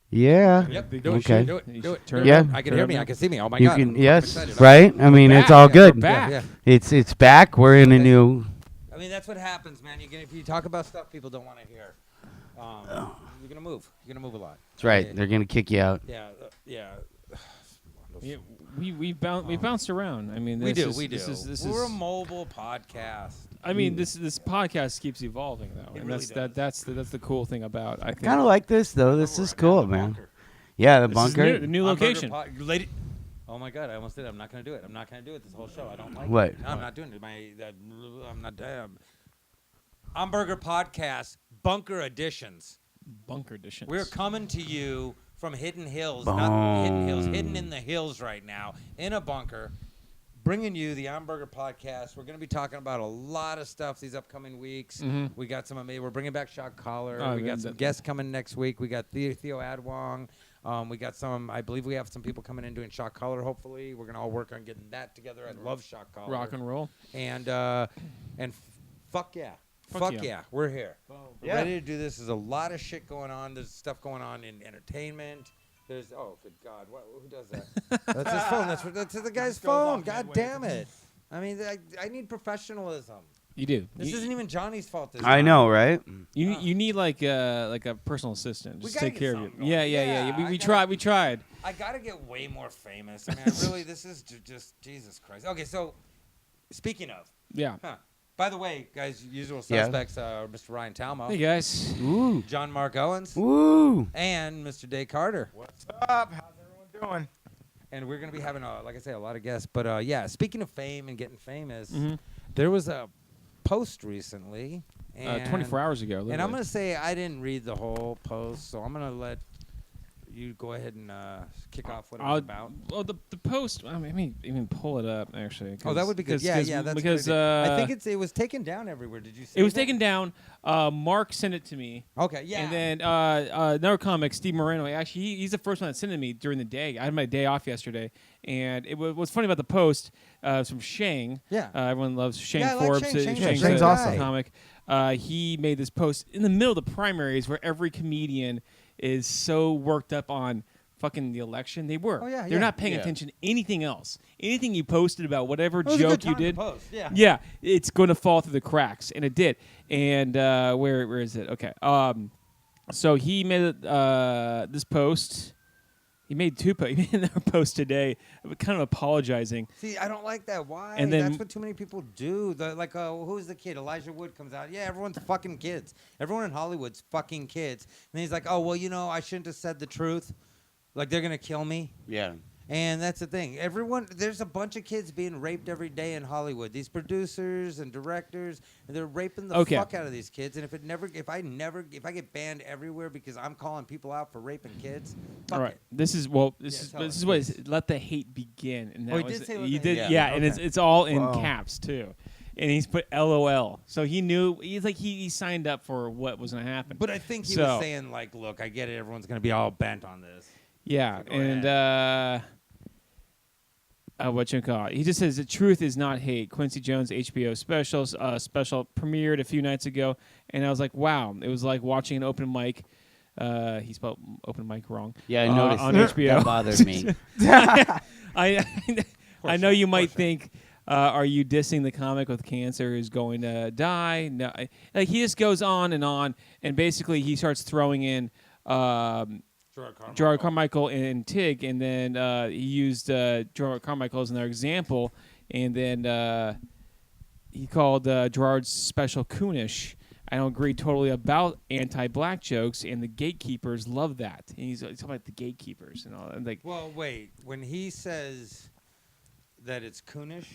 Yeah. Yep. Do it. Okay. Do it. Do it. Turn Yeah. it up. I can Turn hear it me. up. I can see me. Oh my You God. can. I'm Yes. excited. Right. I mean, it's all good. We're back. Yeah. It's back. We're in a new. I mean, that's what happens, man. If you talk about stuff people don't want to hear, you're gonna move. You're gonna move a lot. That's right. They're gonna kick you out. Yeah. Yeah. Yeah, we bounced around. I mean, We this do. is- We do. This is, We're a mobile podcast. I mean, this podcast keeps evolving though, It and really that's the cool thing about. I think Kind of like this though. This We're is right cool, now in the man. bunker. Yeah, the This is bunker. new location. Lady. Oh my God! I almost did. I'm not gonna do it. I'm not gonna do it this whole show. I don't like What? it. No, I'm not doing it. I'm not. Hamburger Podcast Bunker Editions. Bunker editions. We're coming to you from Hidden Hills, not Hidden Hills, hidden in the hills right now, in a bunker, bringing you the Hamburger Podcast. We're going to be talking about a lot of stuff these upcoming weeks. Mhm. We got some amazing. We're bringing back Shock Collar. Oh, we yeah, got some guests coming next week. We got Theo Adwong. We got some. I believe we have some people coming in doing Shock Collar. Hopefully, we're going to all work on getting that together. I love Shock Collar. rock and roll. And fuck yeah. Fuck Fuck yeah. yeah, we're here. We're Yeah. ready to do this. There's a lot of shit going on. There's stuff going on in entertainment. There's good God, who does that? That's his phone. That's the guy's phone. God damn it! I mean, I need professionalism. You do. This isn't even Johnny's fault. This I time. know, right? You need like a personal assistant. We Just gotta take get care of you. something going. Yeah. Yeah, We tried. We tried. I gotta get way more famous. I mean, really, this is just Jesus Christ. Okay, so speaking of, Yeah. by the way, guys, usual Yeah. suspects: Mr. Ryan Talmo, Hey guys. Ooh. John Mark Owens, Woo. and Mr. Day Carter. What's up? How's everyone doing? And we're going to be having, like I say, a lot of guests. But, yeah, speaking of fame and getting famous, Mhm. there was a post recently. And 24 hours ago. And I'm going to say I didn't read the whole post, so I'm going to let you go ahead and kick off what it was about. Well, the post. I mean, even pull it up actually. Oh, that would be good. Yeah, that's a because good idea. I think it was taken down everywhere. Did you see it was that? taken down. Mark sent it to me. Okay, yeah. And then another comic, Steve Moreno. Actually, he's the first one that sent it to me during the day. I had my day off yesterday, and what's funny about the post is from Shang. Yeah. Everyone loves Shang Yeah, I like Forbes. Shang. Shang's Shang's a awesome. comic. He made this post in the middle of the primaries where every comedian is so worked up on fucking the election. They were. Oh, yeah, They're yeah. not paying Yeah. attention to anything else. Anything you posted about whatever It was a joke good you time to did. post, yeah. Yeah, it's going to fall through the cracks, and it did. And where is it? Okay. So he made this post. He made two posts. He made another post today, kind of apologizing. See, I don't like that. Why? And then- That's what too many people do. Who's the kid? Elijah Wood comes out. Yeah, everyone's fucking kids. Everyone in Hollywood's fucking kids. And he's like, oh, well, I shouldn't have said the truth. Like, they're going to kill me. Yeah. And that's the thing. There's a bunch of kids being raped every day in Hollywood. These producers and directors, and they're raping the Okay. fuck out of these kids. And if I get banned everywhere because I'm calling people out for raping kids, fuck All right, it. this is tell this us, is what please. let the hate begin. And that Oh, he was did say let he the did hate yeah, begin. and Okay. it's all in Wow. caps too. And he's put LOL. So he knew he signed up for what was going to happen. But I think he So- was saying, like, look, I get it. Everyone's going to be all bent on this. Yeah, So go and what you call it? He just says the truth is not hate. Quincy Jones HBO special premiered a few nights ago, and I was like, wow! It was like watching an open mic. He spelled open mic wrong. Yeah, I noticed on that. HBO. That bothered me. I know you might think, are you dissing the comic with cancer who's going to die? No, like he just goes on, and basically he starts throwing in. Gerard Carmichael and Tig, and then he used Gerard Carmichael as another example, and then he called Gerard's special coonish. I don't agree totally about anti-black jokes, and the gatekeepers love that. And he's talking about the gatekeepers and all. And like, Well, wait. When he says that it's coonish,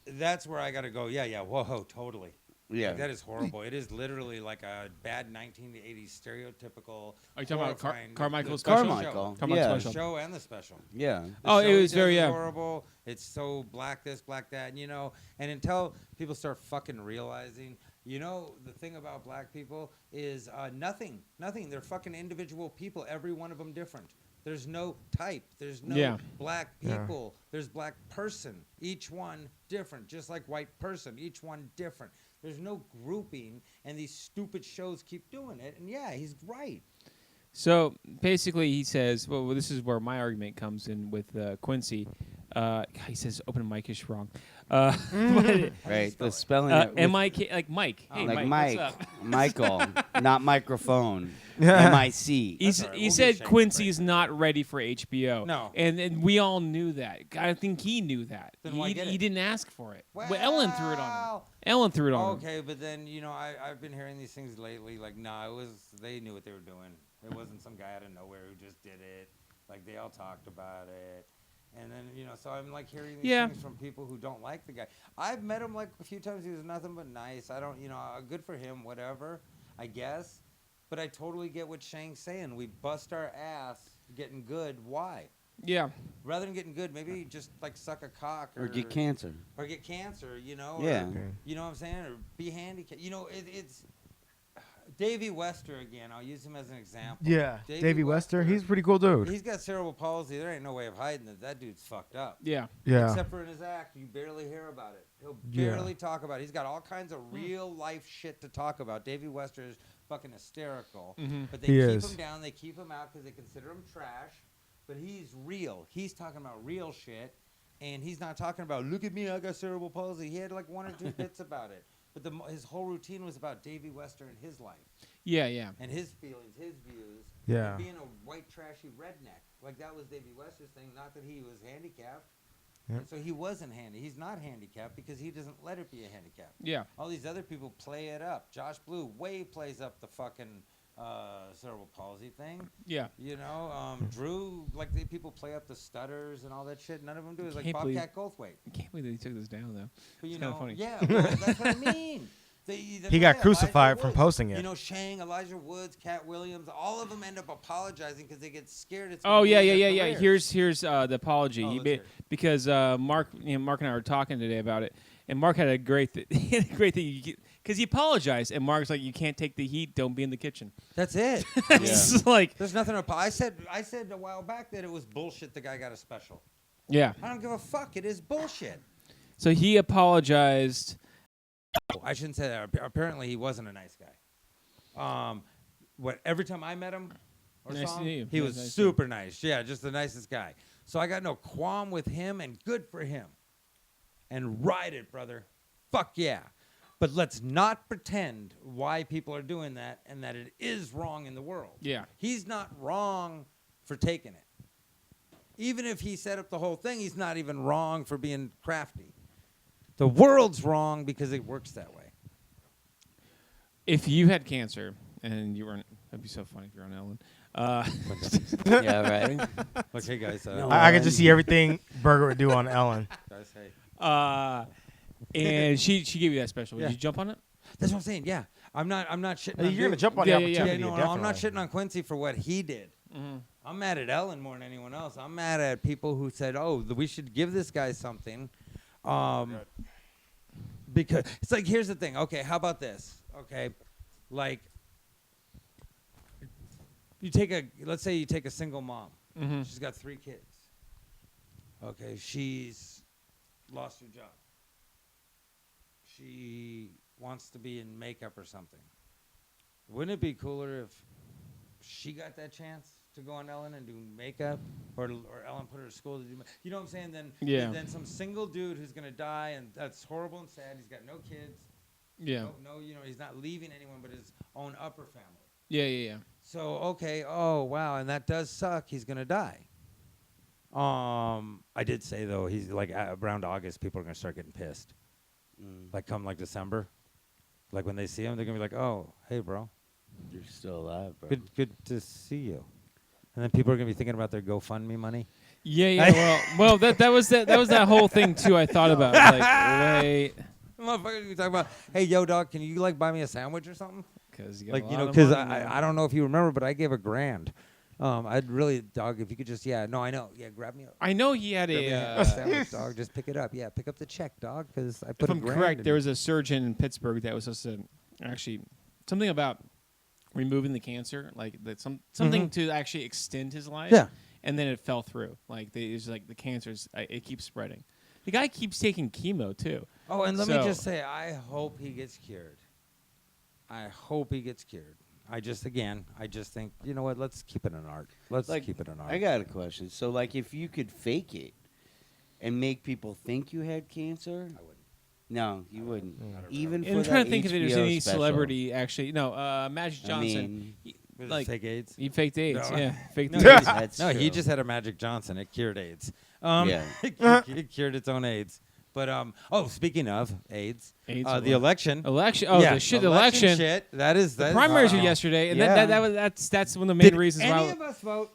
that's where I got to go, yeah, whoa, totally. Yeah. Like, that is horrible. It is literally like a bad 1980s stereotypical. Are you talking about horrifying- Carmichael's the special? Carmichael. Talking about Yeah. The special. show and the special. Yeah. The Oh, it show he was does very, is yeah. horrible. It's so black this, black that, and until people start fucking realizing, the thing about black people is nothing. They're fucking individual people. Every one of them different. There's no type. There's no Yeah. black people. There's black person. Each one different. Just like white person. Each one different. There's no grouping, and these stupid shows keep doing it. And yeah, he's right. So basically, he says, well, this is where my argument comes in with Quincy. He says open mic is wrong. But, Right. The spelling. it with- M-I-K, like Mike. Hey, like Mike, Mike, what's up? Michael, not microphone. M-I-C. He all right. he We'll said give Shane Quincy's not ready for HBO. No. And we all knew that. I think he knew that. Then why get He it? didn't ask for it. But Ellen threw it on him. Well, Ellen threw it on him. Okay, but then I've been hearing these things lately. Like, nah, they knew what they were doing. It wasn't some guy out of nowhere who just did it. Like, they all talked about it. And then, so I'm like hearing these Yeah. things from people who don't like the guy. I've met him like a few times. He was nothing but nice. I don't, good for him, whatever, I guess. But I totally get what Shank's saying. We bust our ass getting good. Why? Yeah. Rather than getting good, maybe just like suck a cock Or get cancer. or get cancer, Yeah. Or, you know what I'm saying? Or be handicapped. It's Davey Wester again. I'll use him as an example. Yeah, Davey Wester. He's a pretty cool dude. He's got cerebral palsy. There ain't no way of hiding it. That dude's fucked up. Yeah. Yeah. Except for in his act, you barely hear about it. He'll Yeah. barely talk about it. He's got all kinds of real life shit to talk about. Davey Wester is fucking hysterical. Mhm. But they He keep is. him down. They keep him out because they consider him trash. But he's real. He's talking about real shit. And he's not talking about, look at me, I got cerebral palsy. He had like one or two bits about it. But his whole routine was about Davey Wester and his life. Yeah, yeah. And his feelings, his views. Yeah. And being a white, trashy redneck. Like, that was Davey Wester's thing. Not that he was handicapped. Yep. And so he wasn't handy. He's not handicapped because he doesn't let it be a handicap. Yeah. All these other people play it up. Josh Blue way plays up the fucking cerebral palsy thing. Yeah. Drew, people play up the stutters and all that shit. None of them do. It's like Can't believe- Bobcat Goldthwait. I can't believe that he took this down, though. But It's kinda funny. yeah, well, that's what I mean. He got crucified from posting it. Shang, Elijah Woods, Cat Williams, all of them end up apologizing because they get scared. It's Oh gonna yeah, ruin yeah, their yeah, yeah. careers. Here's the apology. Oh, He let's hear it. because Mark and I were talking today about it, and Mark had a great he had a great thing because he apologized, and Mark's like, "You can't take the heat. Don't be in the kitchen." That's it. It's just like, There's nothing to I said a while back that it was bullshit. The guy got a special. yeah. I don't give a fuck. It is bullshit. So he apologized. I shouldn't say that. Apparently, he wasn't a nice guy. Every time I met him or Nice saw to him, meet you. he Yeah, was nice to super nice. Yeah, just the nicest guy. So I got no qualm with him, and good for him. And ride it, brother. Fuck yeah. But let's not pretend why people are doing that and that it is wrong in the world. Yeah. He's not wrong for taking it. Even if he set up the whole thing, he's not even wrong for being crafty. The world's wrong because it works that way. If you had cancer and you weren't, that'd be so funny if you're on Ellen. Yeah, right. Okay, guys. No. I can just see everything Burger would do on Ellen. Guys, hey. And she gave you that special. Yeah. Did you jump on it? That's what I'm saying. Yeah, I'm not shitting. on You're gonna dude. jump on Yeah, the yeah, yeah. opportunity. Yeah, no, I'm not definitely. shitting on Quincy for what he did. Mm-hmm. I'm mad at Ellen more than anyone else. I'm mad at people who said, "Oh, we should give this guy something," because it's like, here's the thing. Okay, how about this? Okay, like let's say you take a single mom. Mm-hmm. She's got 3 kids. Okay, she's lost her job. She wants to be in makeup or something. Wouldn't it be cooler if she got that chance to go on Ellen and do makeup, or Ellen put her to school to do? You know what I'm saying? Then some single dude who's gonna die, and that's horrible and sad. He's got no kids. Yeah. No, he's not leaving anyone but his own upper family. Yeah, yeah, yeah. So okay, oh wow, and that does suck. He's gonna die. I did say though, he's like around August, people are gonna start getting pissed. Like come like December, like when they see him, they're gonna be like, oh, hey, bro, You're still alive, bro. good to see you. And then people are gonna be thinking about their GoFundMe money. Yeah, yeah. Well, that was that whole thing too. I thought about like, wait, Motherfuckers be talking about, hey, yo, dog, can you like buy me a sandwich or something? because you got Like a you lot know, of because money now. I don't know if you remember, but I gave $1,000. I'd really, dog, if you could just, yeah, no, I know, yeah, grab me a. I know he had Grab me a. a sandwich, dog. Just pick it up. Yeah, pick up the check, dog, because I put If I'm $1,000 correct, in there it. was a surgeon in Pittsburgh that was supposed to actually something about removing the cancer, like that something to actually extend his life. Yeah. And then it fell through. Like it's like the cancer's it keeps spreading. The guy keeps taking chemo too. Oh, and let me So- just say, I hope he gets cured. I hope he gets cured. I just think, you know what? Let's keep it an art. Let's Like, keep it an art. I got a question. So, like, if you could fake it and make people think you had cancer, I wouldn't. no, you wouldn't. Even And for I'm trying that to think if there's HBO any special. celebrity actually. No, Magic I Johnson. mean, Was it like fake AIDS? he faked AIDS. No. Yeah, faked No, AIDS. that's No, he true. just had a Magic Johnson. It cured AIDS. Yeah. It cured its own AIDS. But speaking of AIDS, AIDS the what? election. Election. Oh, yeah, the shit. The election. shit. That is The that is- primaries were wow. yesterday, and Yeah. that's one of the main Did reasons any why. of us vote?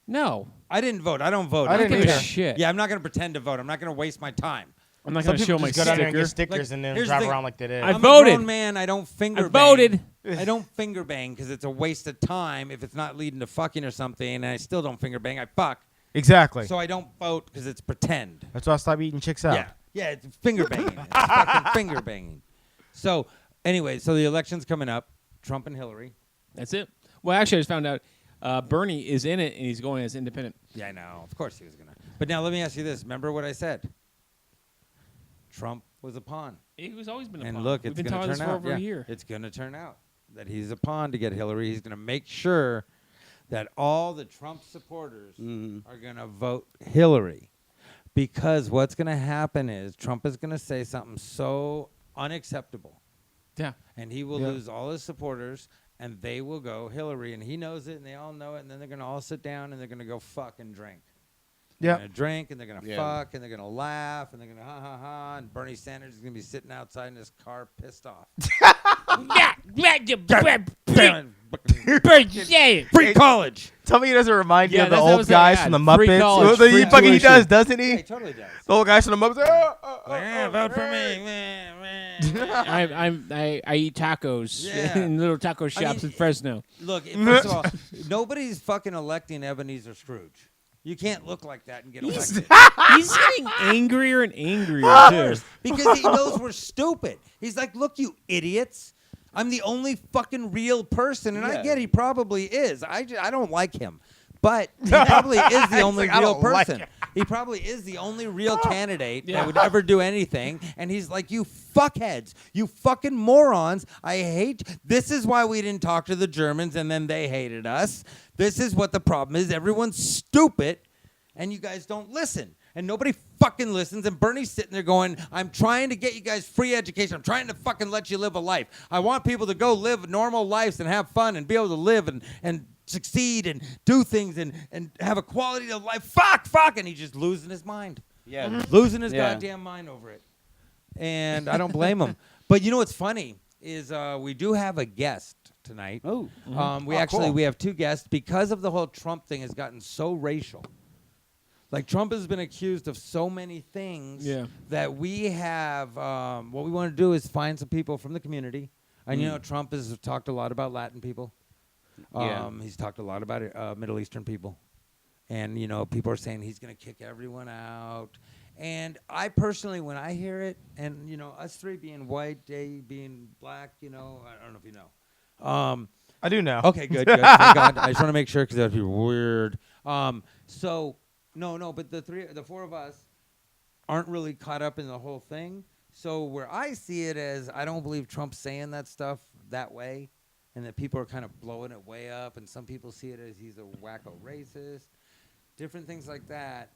No, I didn't vote. I don't vote. I I don't didn't give a either. shit. Yeah, I'm not going to pretend to vote. I'm not going to waste my time. I'm not Some going to people show my just go down there and sticker. get stickers Like, and then here's the drive thing. around like they did. I I'm a voted. grown man. I don't finger I bang. voted. I don't finger bang because it's a waste of time if it's not leading to fucking or something, and I still don't finger bang. I fuck. Exactly. So I don't vote because it's pretend. That's why I stopped eating chicks out. Yeah, it's finger banging. It's fucking finger banging. So anyway, so the election's coming up. Trump and Hillary. That's it. Well, actually, I just found out Bernie is in it, and he's going as independent. Yeah, I know. Of course he was gonna. But now let me ask you this. Remember what I said? Trump was a pawn. He was always been a And pawn. look, We've it's been going talking to this turn for out. over Yeah, a year. it's going to turn out that he's a pawn to get Hillary. He's going to make sure that all the Trump supporters are going to vote Hillary. Because what's going to happen is Trump is going to say something so unacceptable. Yeah. And he will Yeah. lose all his supporters, and they will go Hillary. And he knows it, and they all know it. And then they're going to all sit down, and they're going to go fuck and drink. They're Yeah. going to drink, and they're going to Yeah. fuck, and they're going to laugh, and they're going to ha ha ha. And Bernie Sanders is going to be sitting outside in his car, pissed off. Free college. Tell me he doesn't remind you Yeah, of the that old was the guys ad. from the Free Muppets. college, The- free fucking he tuition. does, doesn't he? Yeah, he totally does. The old guys from the Muppets. Yeah, vote for me. I eat tacos Yeah. in little taco shops mean, in Fresno. Look, first of all, nobody's fucking electing Ebenezer Scrooge. You can't look like that and get elected. He's getting angrier and angrier too. Because he knows we're stupid. He's like, look, you idiots. I'm the only fucking real person. And I Yeah. get he probably is. I don't like him. But he probably is the only like, I real don't like person. He probably is the only real candidate Yeah. that would ever do anything. And he's like, you fuckheads, you fucking morons. I hate. This is why we didn't talk to the Germans and then they hated us. This is what the problem is. Everyone's stupid and you guys don't listen. And nobody fucking listens. And Bernie's sitting there going, I'm trying to get you guys free education. I'm trying to fucking let you live a life. I want people to go live normal lives and have fun and be able to live and succeed and do things and have a quality of life. Fuck. And he's just losing his mind. Yeah. Losing his Yeah. goddamn mind over it. And I don't blame him. But you know what's funny is we do have a guest tonight. Oh. We have two guests because of the whole Trump thing has gotten so racial. Like Trump has been accused of so many things that we have. What we want to do is find some people from the community. And you know, Trump has talked a lot about Latin people. Yeah. He's talked a lot about Middle Eastern people. And, you know, people are saying he's going to kick everyone out. And I personally, when I hear it, and, you know, us three being white, Jay being black, you know, I don't know if you know. I do know. Okay, good. Thank God. I just want to make sure because that would be weird. But the four of us aren't really caught up in the whole thing. So where I see it as, I don't believe Trump's saying that stuff that way, and that people are kind of blowing it way up, and some people see it as he's a wacko racist, different things like that.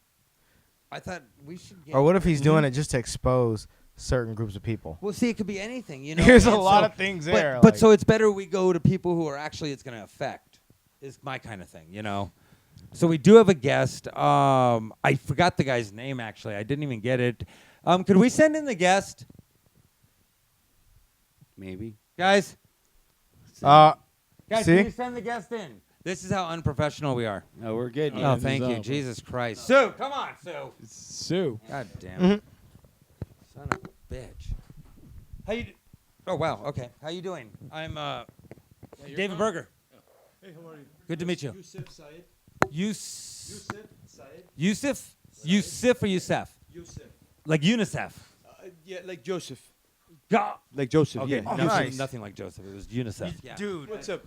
I thought we should get. Or what if he's doing it just to expose certain groups of people? Well, see, it could be anything, you know. There's a and lot so- of things there. But like- so it's better we go to people who are actually it's going to affect. Is my kind of thing, you know. So we do have a guest. I forgot the guy's name actually. I didn't even get it. Could we send in the guest, Maybe. guys? Uh, Guys, see? can you send the guest in? This is how unprofessional we are. No, we're good. Oh, Oh, this thank is you, over. Jesus Christ. Sue, come on, Sue. Sue. God damn Mhm. it. Son of a bitch. How you? Oh wow. Okay. How you doing? I'm David Berger. Hey, how are you? Good to meet you. Yusuf Said. Yusuf Said. Yusuf or Yusef? Yusuf. Like UNICEF. Yeah, like Joseph. God. Like Joseph, Okay, yeah. nothing, nice. nothing like Joseph. It was UNICEF. Yeah. dude, What's up?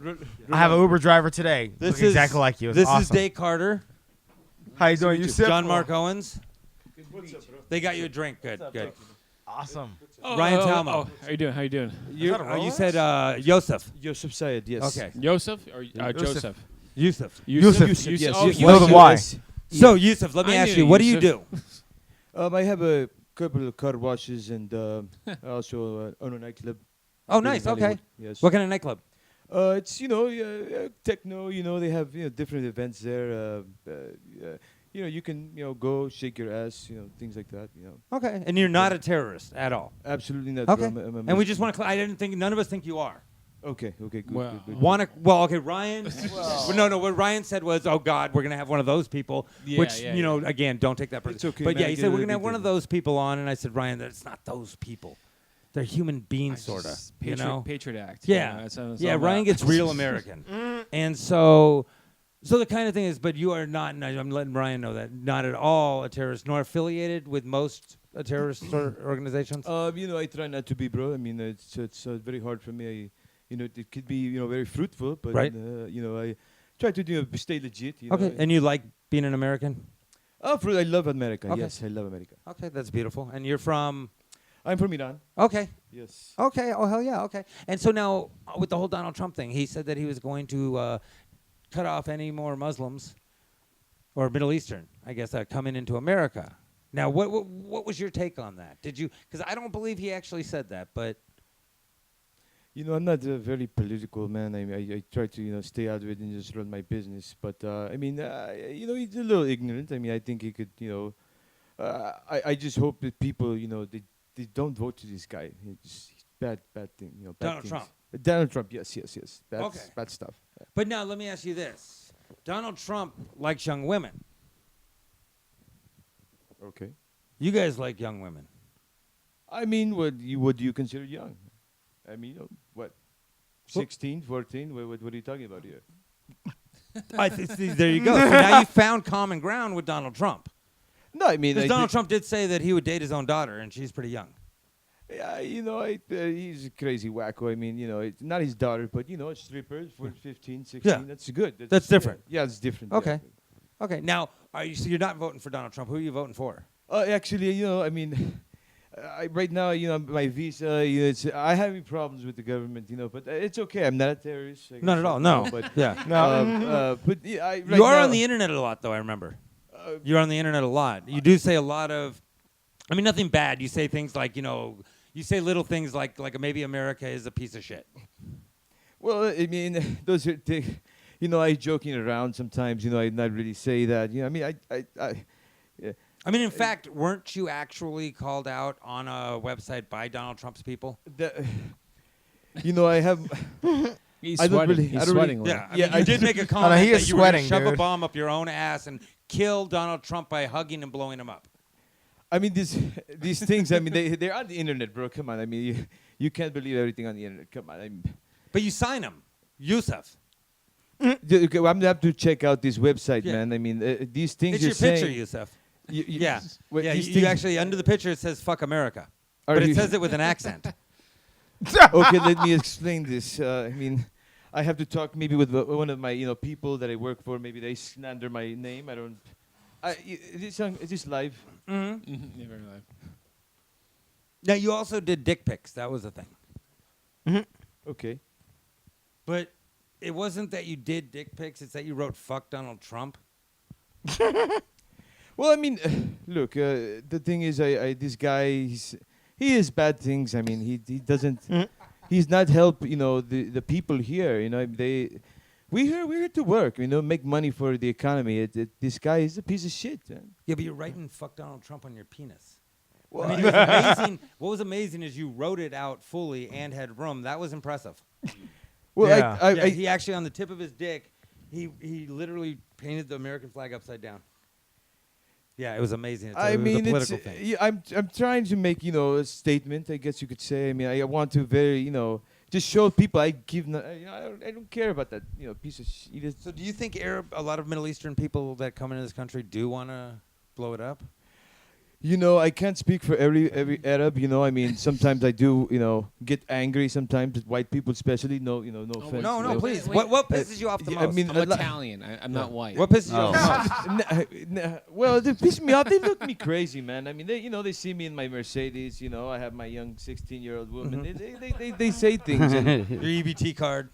I have an Uber driver today. This Look is exactly like you. It's This is awesome. Dave Carter, How you doing? You John Mark Owens. What's up, bro? They got you a drink. Good, What's up, good. bro? Awesome. Ryan Talma. How you doing? How you doing? You said Yosef. Joseph Sayed, yes. Okay. Joseph or Joseph? Yusuf. Yusuf. Yusuf, yes. Oh, yes. Know them why. Yes. So Yusuf, let me I ask knew you, what do you Yusuf. do? I have a couple of car washes and also own a nightclub. Oh, in nice. Okay. Hollywood, Yes. What kind of nightclub? It's techno. They have different events there. You can go shake your ass. Things like that. Okay. And you're not a terrorist at all. Absolutely not. Okay. I'm a And we Muslim. just want to. I didn't think none of us think you are. Okay. Good. Well, good, good. Want to? Well, okay. Ryan. No. What Ryan said was, "Oh God, we're gonna have one of those people." Yeah, which yeah, again, don't take that personally. It's okay, But man, yeah, I he get said it, we're I gonna have get one of it. those people on, and I said, Ryan, that's not those people. They're human beings, sorta. You know. Patriot Act. Yeah. That's what it's Yeah, all Ryan about. gets real American. And so the kind of thing is, but you are not, and I'm letting Ryan know that, not at all a terrorist, nor affiliated with most terrorist organizations. I try not to be, bro. I mean, it's very hard for me. It could be very fruitful, but Right. I try to stay legit. Okay, and you like being an American? I love America. Okay. Yes, I love America. Okay, that's beautiful. And you're from? I'm from Iran. Okay. Yes. Okay. Oh, hell yeah. Okay. And so now, with the whole Donald Trump thing, he said that he was going to cut off any more Muslims or Middle Eastern, I guess, coming into America. Now, what was your take on that? Did you? Because I don't believe he actually said that, but I'm not a very political man. I try to stay out of it and just run my business. But he's a little ignorant. I mean, I think he could. I just hope that people they don't vote to this guy. He's bad thing. Bad Donald things. Trump. Donald Trump. Yes. Bad, Okay. bad stuff. But now let me ask you this: Donald Trump likes young women. Okay. You guys like young women. I mean, what do you consider young? I mean, what? 16, 14? What are you talking about here? There you go. So now you found common ground with Donald Trump. No, I mean, Because Donald Trump did say that he would date his own daughter, and she's pretty young. Yeah, he's a crazy wacko. I mean, it's not his daughter, but strippers for 15, 16. Yeah. That's good. That's different. Yeah, it's different. Okay. Okay. Now, so you're not voting for Donald Trump. Who are you voting for? Actually, I mean, right now, my visa, I'm having problems with the government, but it's okay. I'm not a terrorist. I Not guess, at all. No. But Yeah. but yeah, right You are now, on the internet a lot, though. I remember. You're on the internet a lot. You do say a lot of, I mean, nothing bad. You say things like, you say little things like maybe America is a piece of shit. Well, I mean, those are things. I joking around sometimes. I not really say that. I mean, I mean, in fact, weren't you actually called out on a website by Donald Trump's people? I have. He's I don't sweating. really- He's I don't sweating. really- a lot. Yeah, I mean, you did make a comment he that is you were going to sweating, shove a dude. bomb up your own ass and kill Donald Trump by hugging and blowing him up. I mean, these things. I mean, they're on the internet, bro. Come on. I mean, you can't believe everything on the internet. Come on. But you sign him, Yusuf. Okay, well, I'm gonna have to check out this website, Yeah. man. I mean, these things It's you're your picture, saying. Yusuf. Yeah. Yeah, these you things- actually, under the picture, it says "fuck America," Are but it you- says it with an accent. Okay, let me explain this. I mean, I have to talk maybe with one of my people that I work for. Maybe they slander my name. I don't. Is this live? Mm-hmm. Yeah, very live. Now, you also did dick pics. That was the thing. Okay. But it wasn't that you did dick pics. It's that you wrote "fuck Donald Trump." Well, I mean, look. The thing is, this guy, he has bad things. I mean, he doesn't. He's not help. The people here. We're here to work. Make money for the economy. This guy is a piece of shit. Man. Yeah, but you're writing "fuck Donald Trump" on your penis. Well, I mean, it was amazing. What was amazing is you wrote it out fully and had room. That was impressive. well, Yeah. Yeah, he actually, on the tip of his dick, he literally painted the American flag upside down. Yeah, it was amazing. It I was mean, a political thing. yeah, I'm trying to make a statement. I guess you could say. I mean, I want to just show people I give. I don't care about that piece of shit. So, do you think a lot of Middle Eastern people that come into this country do want to blow it up? You know, I can't speak for every Arab. You know, I mean, sometimes I do, you know, get angry. Sometimes white people, especially. No, you know, no offense. No, you know. please. wait, what pisses you off the yeah, most? I mean, I'm Italian. I'm not white. what pisses you Oh. off the most? Well, they piss me off. They look me crazy, man. I mean, they, you know, they see me in my Mercedes. You know, I have my young 16-year-old woman. They say things. And, Your EBT card.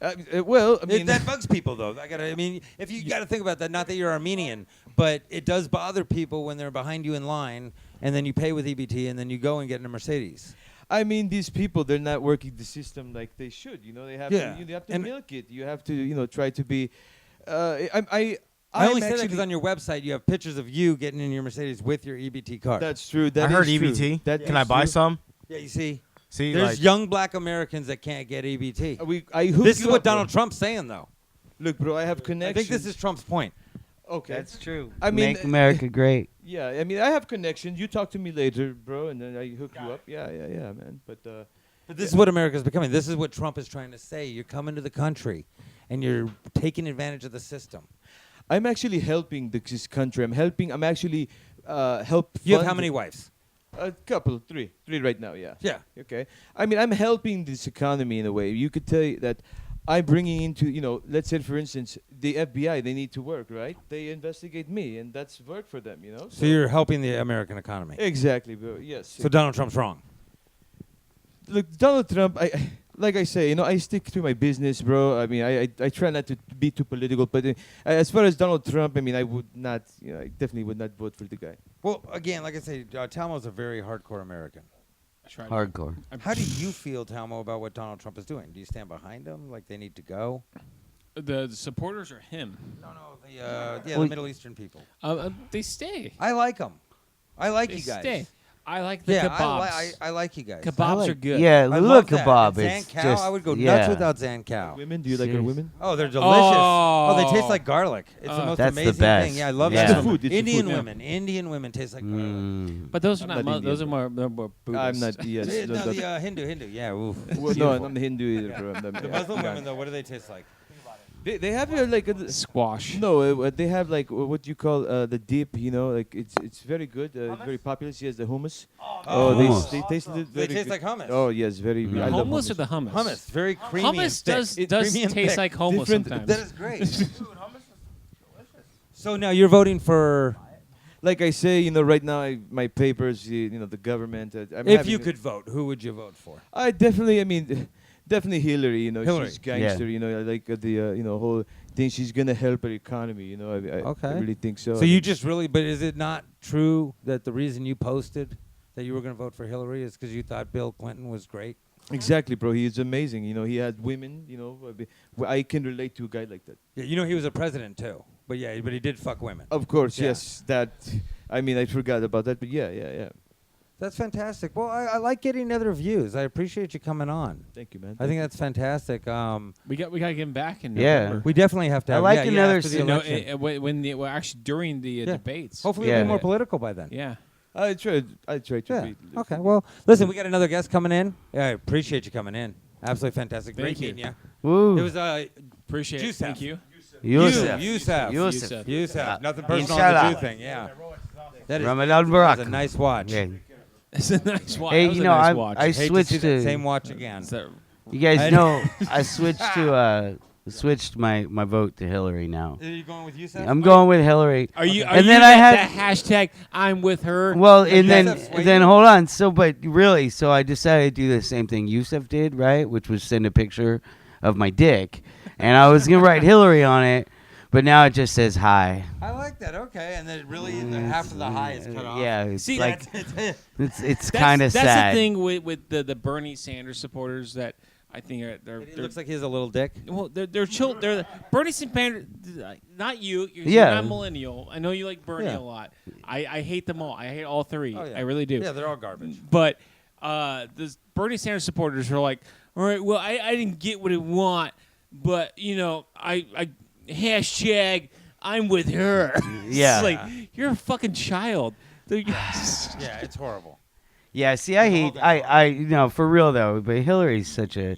well, I mean, That bugs people, though. I mean, if you got to think about that, not that you're Armenian, but it does bother people when they're behind you in line, and then you pay with EBT, and then you go and get in a Mercedes. I mean, these people, they're not working the system like they should. You know, they have Yeah. to, you have to And- milk it. You have to, you know, try to be. I I only I'm say that because actually- on your website you have pictures of you getting in your Mercedes with your EBT card. That's true. That I heard is true. EBT. That Can is I buy true. some? yeah, you see, See, there's like, young Black Americans that can't get EBT. I hook This is you what up, bro. Donald Trump's saying, though. Look, bro, I have I connections. think this is Trump's point. okay. That's true. I mean, Make America great. Yeah, I mean, I have connections. You talk to me later, bro, and then I hook you up. Yeah, man. But But this is what America's becoming. This is what Trump is trying to say. You're coming to the country, and you're taking advantage of the system. I'm actually helping this country. I'm actually help. You have fund how many it. wives? A couple, three right now. Yeah. Yeah. Okay. I mean, I'm helping this economy in a way. You could tell that I'm bringing into, you know, let's say for instance, the FBI. They need to work, right? They investigate me, and that's work for them, you know. So you're helping the American economy. exactly, bro. Yes. So Donald Trump's wrong. Look, Donald Trump. Like I say, you know, I stick to my business, bro. I mean, I try not to be too political, but as far as Donald Trump, I mean, I would not, you know, I definitely would not vote for the guy. Well, again, like I say, Talmo's a very hardcore American. I tried. Hardcore. How do you feel, Talmo, about what Donald Trump is doing? Do you stand behind him, like they need to go? The supporters or him? No, the Well, Middle Eastern people. They stay. I like them. I like They you guys. stay. I like the Yeah, kebabs. I like you guys. Kebabs I are good. Yeah, I Lula love that. kebab. And It's Zan Cow, just, I would go yeah. nuts without Zan Cow. Women? Do you like our Serious. women? Oh, they're delicious. Oh, they taste Oh. like garlic. It's the most That's the amazing best. thing. Yeah, I love Yeah. that. It's the food, it's the Indian food, yeah. women. Indian women taste like garlic. Mm. But those are I'm not. not Those Indian. are more Buddhist. I'm not. Yes. No, that- the Hindu. Yeah, oof. well, no, I'm not Hindu either, bro. I'm not- The Muslim women, though, what do they taste like? They have like a, Squash. no, they have like what you call the dip. You know, like it's very good, very popular. Yes, the hummus. Oh, hummus. they taste They very taste good. like hummus. Oh yes, very. Mm. I love Homeless or hummus. the hummus? Hummus, very creamy. and Hummus thick. does It's creamy and taste thick. like hummus Different- sometimes. That is great. So now you're voting for. Like I say, you know, right now my papers, you know, the government. I'm If having you a- could vote, who would you vote for? I definitely, I mean, definitely Hillary. You know, Hillary. she's gangster. You know, I like the you know whole thing. She's gonna help our economy. You know, I Okay. really think so. So you just really, but is it not true that the reason you posted that you were going to vote for Hillary is because you thought Bill Clinton was great? exactly, bro. He is amazing. You know, he had women. You know, I can relate to a guy like that. Yeah, you know he was a president too. But yeah, but he did fuck women. Of course, Yeah. yes. That. I mean, I forgot about that, but yeah. That's fantastic. Well, I like getting other views. I appreciate you coming on. Thank you, man. I think that's fantastic. We got to get him back in Yeah. November. We definitely have to. I Have, like yeah, another after the se- No, election. when the actually during the Yeah. debates. Hopefully, it'll Yeah. be more political by then. Yeah. I try to Yeah. be. Okay. Well, listen, we got another guest coming in. Yeah, I appreciate you coming in. Absolutely fantastic. Thank Great you. meeting you. Woo. It was Appreciate it. Yusef. Thank you. Yusuf. Yusef. Yusuf. Yusef. Nothing personal on Inshallah. the Jew thing. Yeah. That is Ramadan that's a Barak. nice watch. Yeah. It's a nice watch. Hey, That was you a know, nice I watch. I Hate to see switched that to. same watch again. Is that- You guys I- know I switched my vote to Hillary now. Are you going with Yusef? I'm going with Hillary. Are you? Are And you then I that had- hashtag I'm with her? Well, and Yusef's then waiting. hold on. So, but really, so I decided to do the same thing Yusuf did, right? Which was send a picture of my dick, and I was gonna write Hillary on it, but now it just says hi. I like that. Okay, and then it really half of the high is cut off. Yeah, it's See, like That's- it's kind of That's sad. the thing with the Bernie Sanders supporters that I think they're it looks like he has a little dick. well they're chill. They're Bernie Sanders. Not you. You're Yeah. not millennial. I know you like Bernie Yeah. a lot. I hate them all. I hate all three. Oh, yeah. I really do. Yeah, they're all garbage. But the Bernie Sanders supporters are like, all right, well, I didn't get what I want, but you know, I hashtag I'm with her. Yeah. It's like you're a fucking child. Yeah, it's horrible. Yeah, see, I hate I you know, for real though, but Hillary's such a.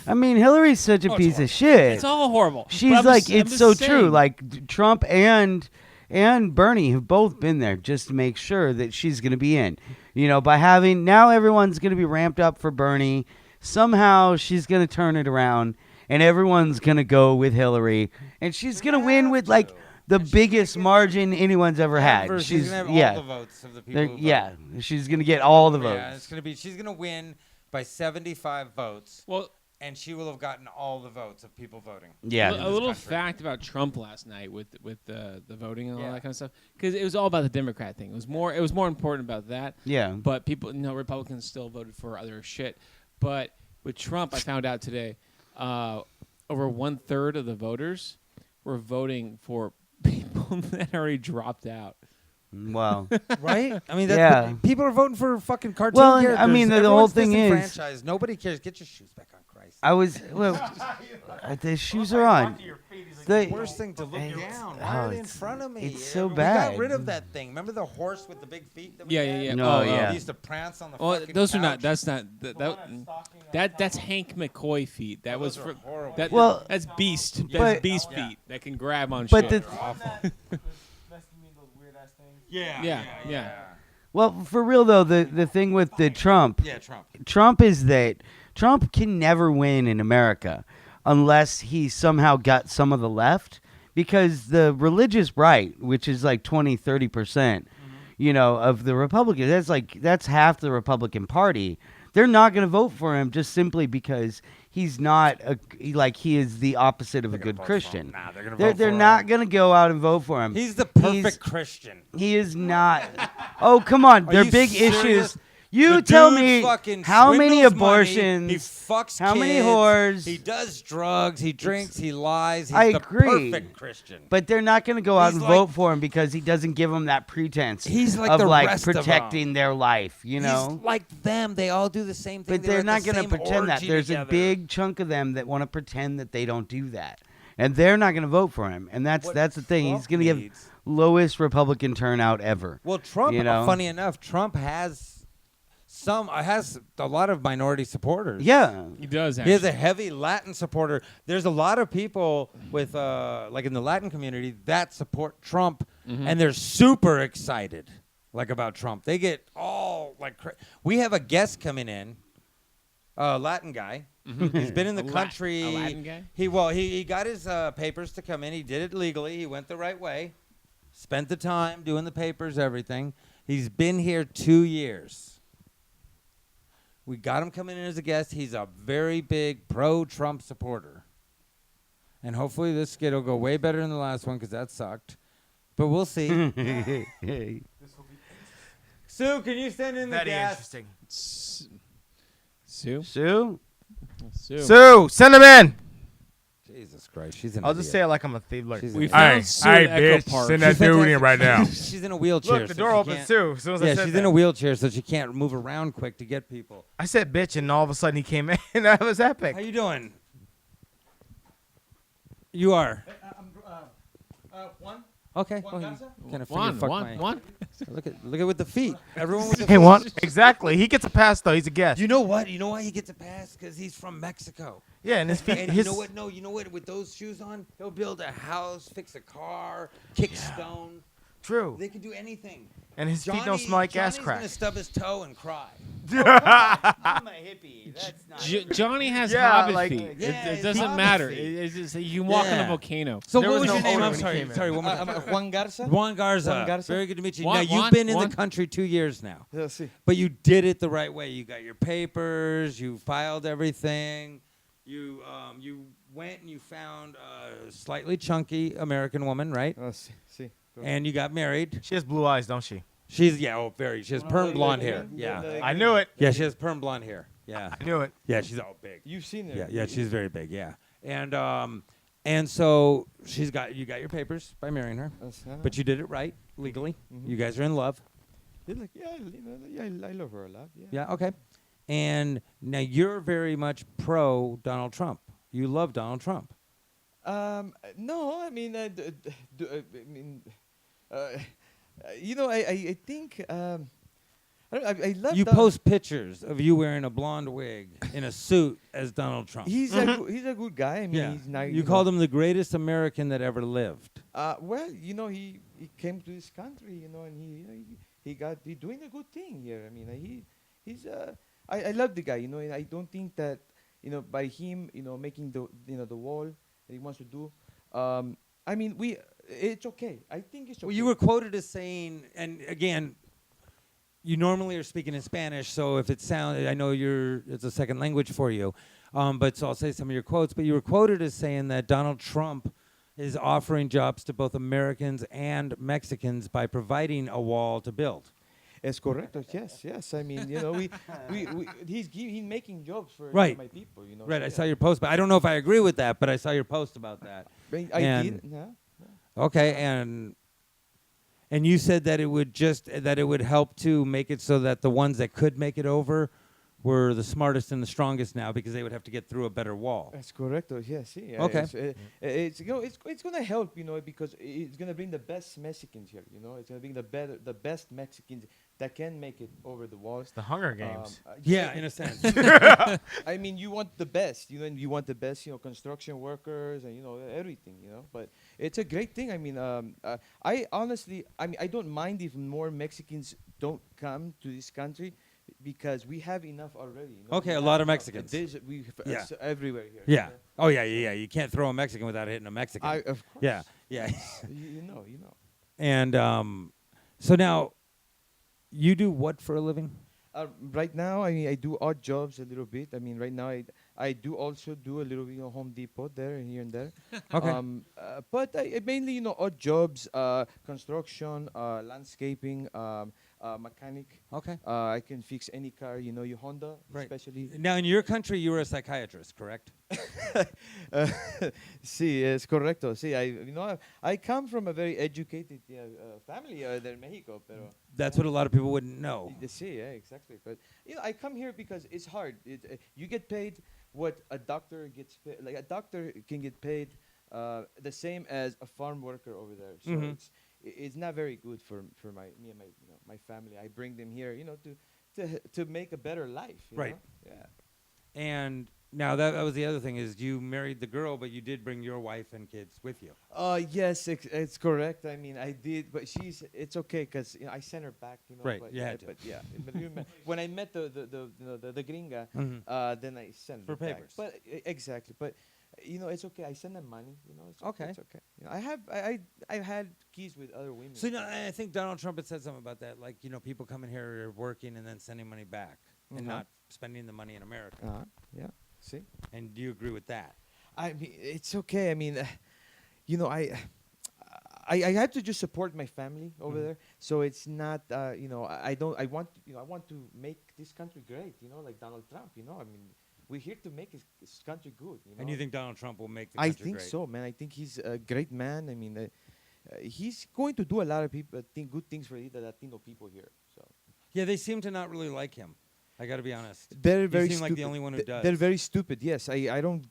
I mean, Hillary's such a Oh, it's piece horrible. of shit. It's all horrible. But She's I'm like, just- I'm it's just so saying. true. Like Trump and and Bernie have both been there just to make sure that she's going to be in. You know, by having now everyone's going to be ramped up for Bernie. Somehow she's going to turn it around, and everyone's going to go with Hillary, and she's going to win with like the biggest margin anyone's ever had. She's gonna have yeah, all the votes of the people. Who yeah, vote. she's going to get all the Yeah, votes. it's gonna be. She's gonna win by 75 votes, Well, and she will have gotten all the votes of people voting. Yeah. a little country. fact about Trump last night with the voting and all Yeah. that kind of stuff, because it was all about the Democrat thing. It was more important about that. Yeah. But people, Republicans still voted for other shit. But with Trump, I found out today, over 1/3 of the voters were voting for people that already dropped out. Wow. Right? I mean, that's Yeah. people are voting for fucking cartoon Well, I characters. mean, the whole Everyone's thing is- disenfranchised. Nobody cares. Get your shoes back on, Christ. I was the shoes are on. The Worst thing to look It's- down. Why oh, are they in it's- front of me? it's so We bad. got rid of that thing. Remember the horse with the big feet? That we Yeah, had? yeah, yeah. No, Oh, yeah. He used to prance on the Well, fucking those are not. couch. That's not. That's Hank McCoy feet. That was Those for. are horrible. That, Well, that's Beast. but- That's Beast Yeah. feet that can grab on But shit. the awful. Yeah, yeah. well, for real though, the thing with the Trump Yeah, Trump. Trump is that Trump can never win in America unless he somehow got some of the left, because the religious right, which is like 20-30%, you know, of the Republicans, that's half the Republican Party. They're not going to vote for him just simply because he's not he is the opposite of a good Christian. Nah, they're gonna They're, vote they're for not him. going to go out and vote for him. He's the perfect He's- Christian. He is not. Oh, come on. Are They're you big serious? issues. You The tell dude me fucking how many swindles money, abortions. he fucks how many kids, whores. He does drugs. He drinks. He lies. He's I the agree. perfect Christian. But they're not going to go out He's and like- vote for him because he doesn't give them that pretense He's like of the like rest of 'em. protecting their life, you know. He's like them. They all do the same thing. But they're at not the going to same pretend that. orgy There's together. a big chunk of them that want to pretend that they don't do that, and they're not going to vote for him. And that's What the thing. He's Trump going to give needs- lowest Republican turnout ever. Well, Trump. you know? Funny enough, Trump has has a lot of minority supporters. Yeah. He does. He Actually. has a heavy Latin supporter. There's a lot of people with like in the Latin community that support Trump, and they're super excited about Trump. They get all we have a guest coming in, a Latin guy. He's been in the country. a Latin guy? He got his papers to come in. He did it legally. He went the right way. Spent the time doing the papers, everything. He's been here 2 years. We got him coming in as a guest. He's a very big pro-Trump supporter. And hopefully this skit will go way better than the last one because that sucked. But we'll see. Sue, can you send in the Very guest? interesting. Sue. Sue? Sue, send him in. Jesus Christ, she's an I'll just say it like I'm a thief. Look, She's We an found idiot. Sue at Echo Park. Send that dude in right now. She's in a wheelchair. look, the so door she opens can't- too. As soon as I Yeah, said she's that. in a wheelchair, so she can't move around quick to get people. I said bitch, and all of a sudden he came in. That was epic. How you doing? You are. One. Okay. Juan Well, Garza? kind of One. Look at with the feet. Everyone with the Hey, feet. one exactly. He gets a pass though. He's a guest. You know what? You know why he gets a pass? Because he's from Mexico. Yeah, and his feet. And his, you know what? No, you know what? With those shoes on, he'll build a house, fix a car, kick stone. True. They can do anything. And his feet don't smell like ass Johnny's crack. gonna stub his toe and cry. I'm a hippie. That's not. Johnny has Yeah, hobbit like- feet. Yeah, it it's doesn't hobbit matter. feet. It's just, you can walk on Yeah. a volcano. So There what was was no your name? owner I'm when he sorry. came in. Sorry, one more time. Juan Garza. Juan Garza. Juan Garza. Very good to meet you. Juan- now you've Juan- been in Juan- the country 2 years now, Yeah, see. but you did it the right way. You got your papers. You filed everything. You went and you found a slightly chunky American woman, right? See. And you got married. She has blue eyes, don't she? She's very. She has perm blonde hair. Yeah. I knew it. Yeah, she has perm blonde hair. Yeah. I knew it. Yeah, she's all big. You've seen her. Yeah, she's very big. Yeah. And so you got your papers by marrying her, but you did it right legally. You guys are in love. I love her a lot. Yeah. Yeah. Okay. And now you're very much pro Donald Trump. You love Donald Trump. No, I mean, I think I love You Donald. post pictures of you wearing a blonde wig in a suit as Donald Trump. He's he's a good guy. I mean, yeah. he's nice. You called him the greatest American that ever lived. Well, he came to this country, and he's doing a good thing here. I mean, I love the guy, and I don't think that, by him, making the wall that he wants to do, I mean, it's okay. I think it's okay. Well, you were quoted as saying, and again, you normally are speaking in Spanish, so if it sounds, I know it's a second language for you, but so I'll say some of your quotes. But you were quoted as saying that Donald Trump is offering jobs to both Americans and Mexicans by providing a wall to build. Es correcto. Yes. I mean, he's making jobs for Right. my people. Right, so I yeah. saw your post, but I don't know if I agree with that, but I saw your post about that. I and- did. Yeah. Okay, and you said that it would help to make it so that the ones that could make it over were the smartest and the strongest now because they would have to get through a better wall. That's correcto. Yes. Sí. Okay. It's gonna help, because it's gonna bring the best Mexicans here. It's gonna bring the best Mexicans that can make it over the walls. It's the Hunger Games. Yeah, in a sense. I mean, you want the best, and you want the best, construction workers and everything, But it's a great thing. I mean, I honestly, I don't mind if more Mexicans don't come to this country because we have enough already. Okay, We a have lot of enough. Mexicans. It's everywhere here. Yeah. Oh yeah. You can't throw a Mexican without hitting a Mexican. Of course. Yeah. you know. And so now, you do what for a living? Right now, I mean, I do odd jobs a little bit. I mean, right now, I do also do a little bit of Home Depot there and here and there. Okay. But I mainly, odd jobs, construction, landscaping, mechanic. Okay. I can fix any car, your Honda, Right. especially. Now, in your country, you were a psychiatrist, correct? Sí, es correcto. Sí, I come from a very educated family there in Mexico, pero. That's what a lot of people wouldn't know. See, yeah, exactly. But I come here because it's hard. You get paid what a doctor gets paid. Like a doctor can get paid the same as a farm worker over there. So Mhm. it's not very good for me and my family. I bring them here, to make a better life. you Right. know? Yeah. And now that was the other thing is you married the girl, but you did bring your wife and kids with you. Yes, it's correct. I mean, I did, but it's okay because I sent her back. Right, But, you had to. But yeah, but when I met the gringa, Mhm. then I sent For her back. papers. But exactly, but it's okay. I send them money. It's okay. Okay. It's okay. I've had keys with other women. So I think Donald Trump had said something about that, like people coming here are working and then sending money back and not spending the money in America. Yeah. See. And do you agree with that? I mean, it's okay. I mean, I have to just support my family over there. So it's not, I want to make this country great. Like Donald Trump. I mean, we're here to make his country good. And you think Donald Trump will make the I country think great? so, man. I think he's a great man. I mean, he's going to do a lot of people think good things for the Latino people here. So Yeah, they seem to not really like him. I got to be honest. they're You very seem stupid. like the only one who does. They're very stupid. Yes, I don't.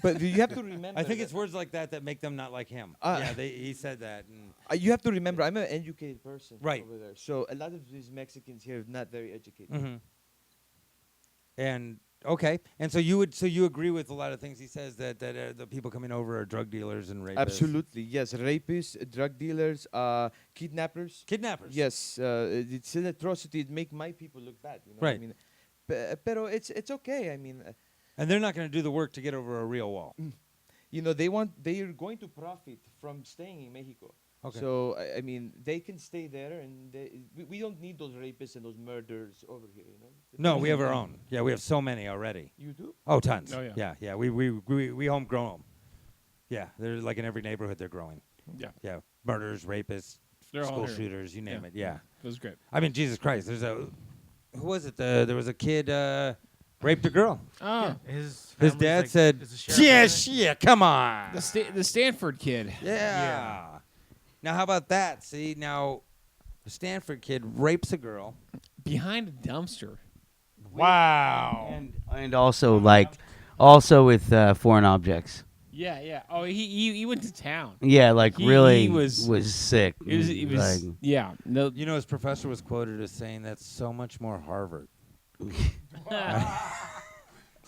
But you have to remember. I think that- it's words like that make them not like him. He said that. And You have to remember, I'm an educated person Right. over there. So a lot of these Mexicans here are not very educated. Mhm. And okay, and so you agree with a lot of things he says that the people coming over are drug dealers and rapists. Absolutely, yes. Rapists, drug dealers, kidnappers. Kidnappers. Yes, it's an atrocity. It make my people look bad. I Right. mean, pero it's okay. I mean, And they're not going to do the work to get over a real wall. they're going to profit from staying in Mexico. Okay. So I mean, they can stay there, and we don't need those rapists and those murderers over here. No, we have our own. Yeah, we have so many already. You do? Oh, tons. Oh, yeah. Yeah. We homegrown them. Yeah, they're like in every neighborhood they're growing. Yeah. Yeah, murders, rapists, They're all school here. shooters, you name it. Yeah. It was great. I mean, Jesus Christ. Who was it? There was a kid raped a girl. Oh, His family's dad like- said, is the sheriff "Yeah, in it? shit, come on." the Stanford kid. Yeah. Now, how about that? See, now, the Stanford kid rapes a girl. Behind a dumpster. Wow. And also with foreign objects. Yeah. Yeah. Oh, he went to town. Yeah, like He really was- sick. He was Like, yeah. No, You know, his professor was quoted as saying that's so much more Harvard.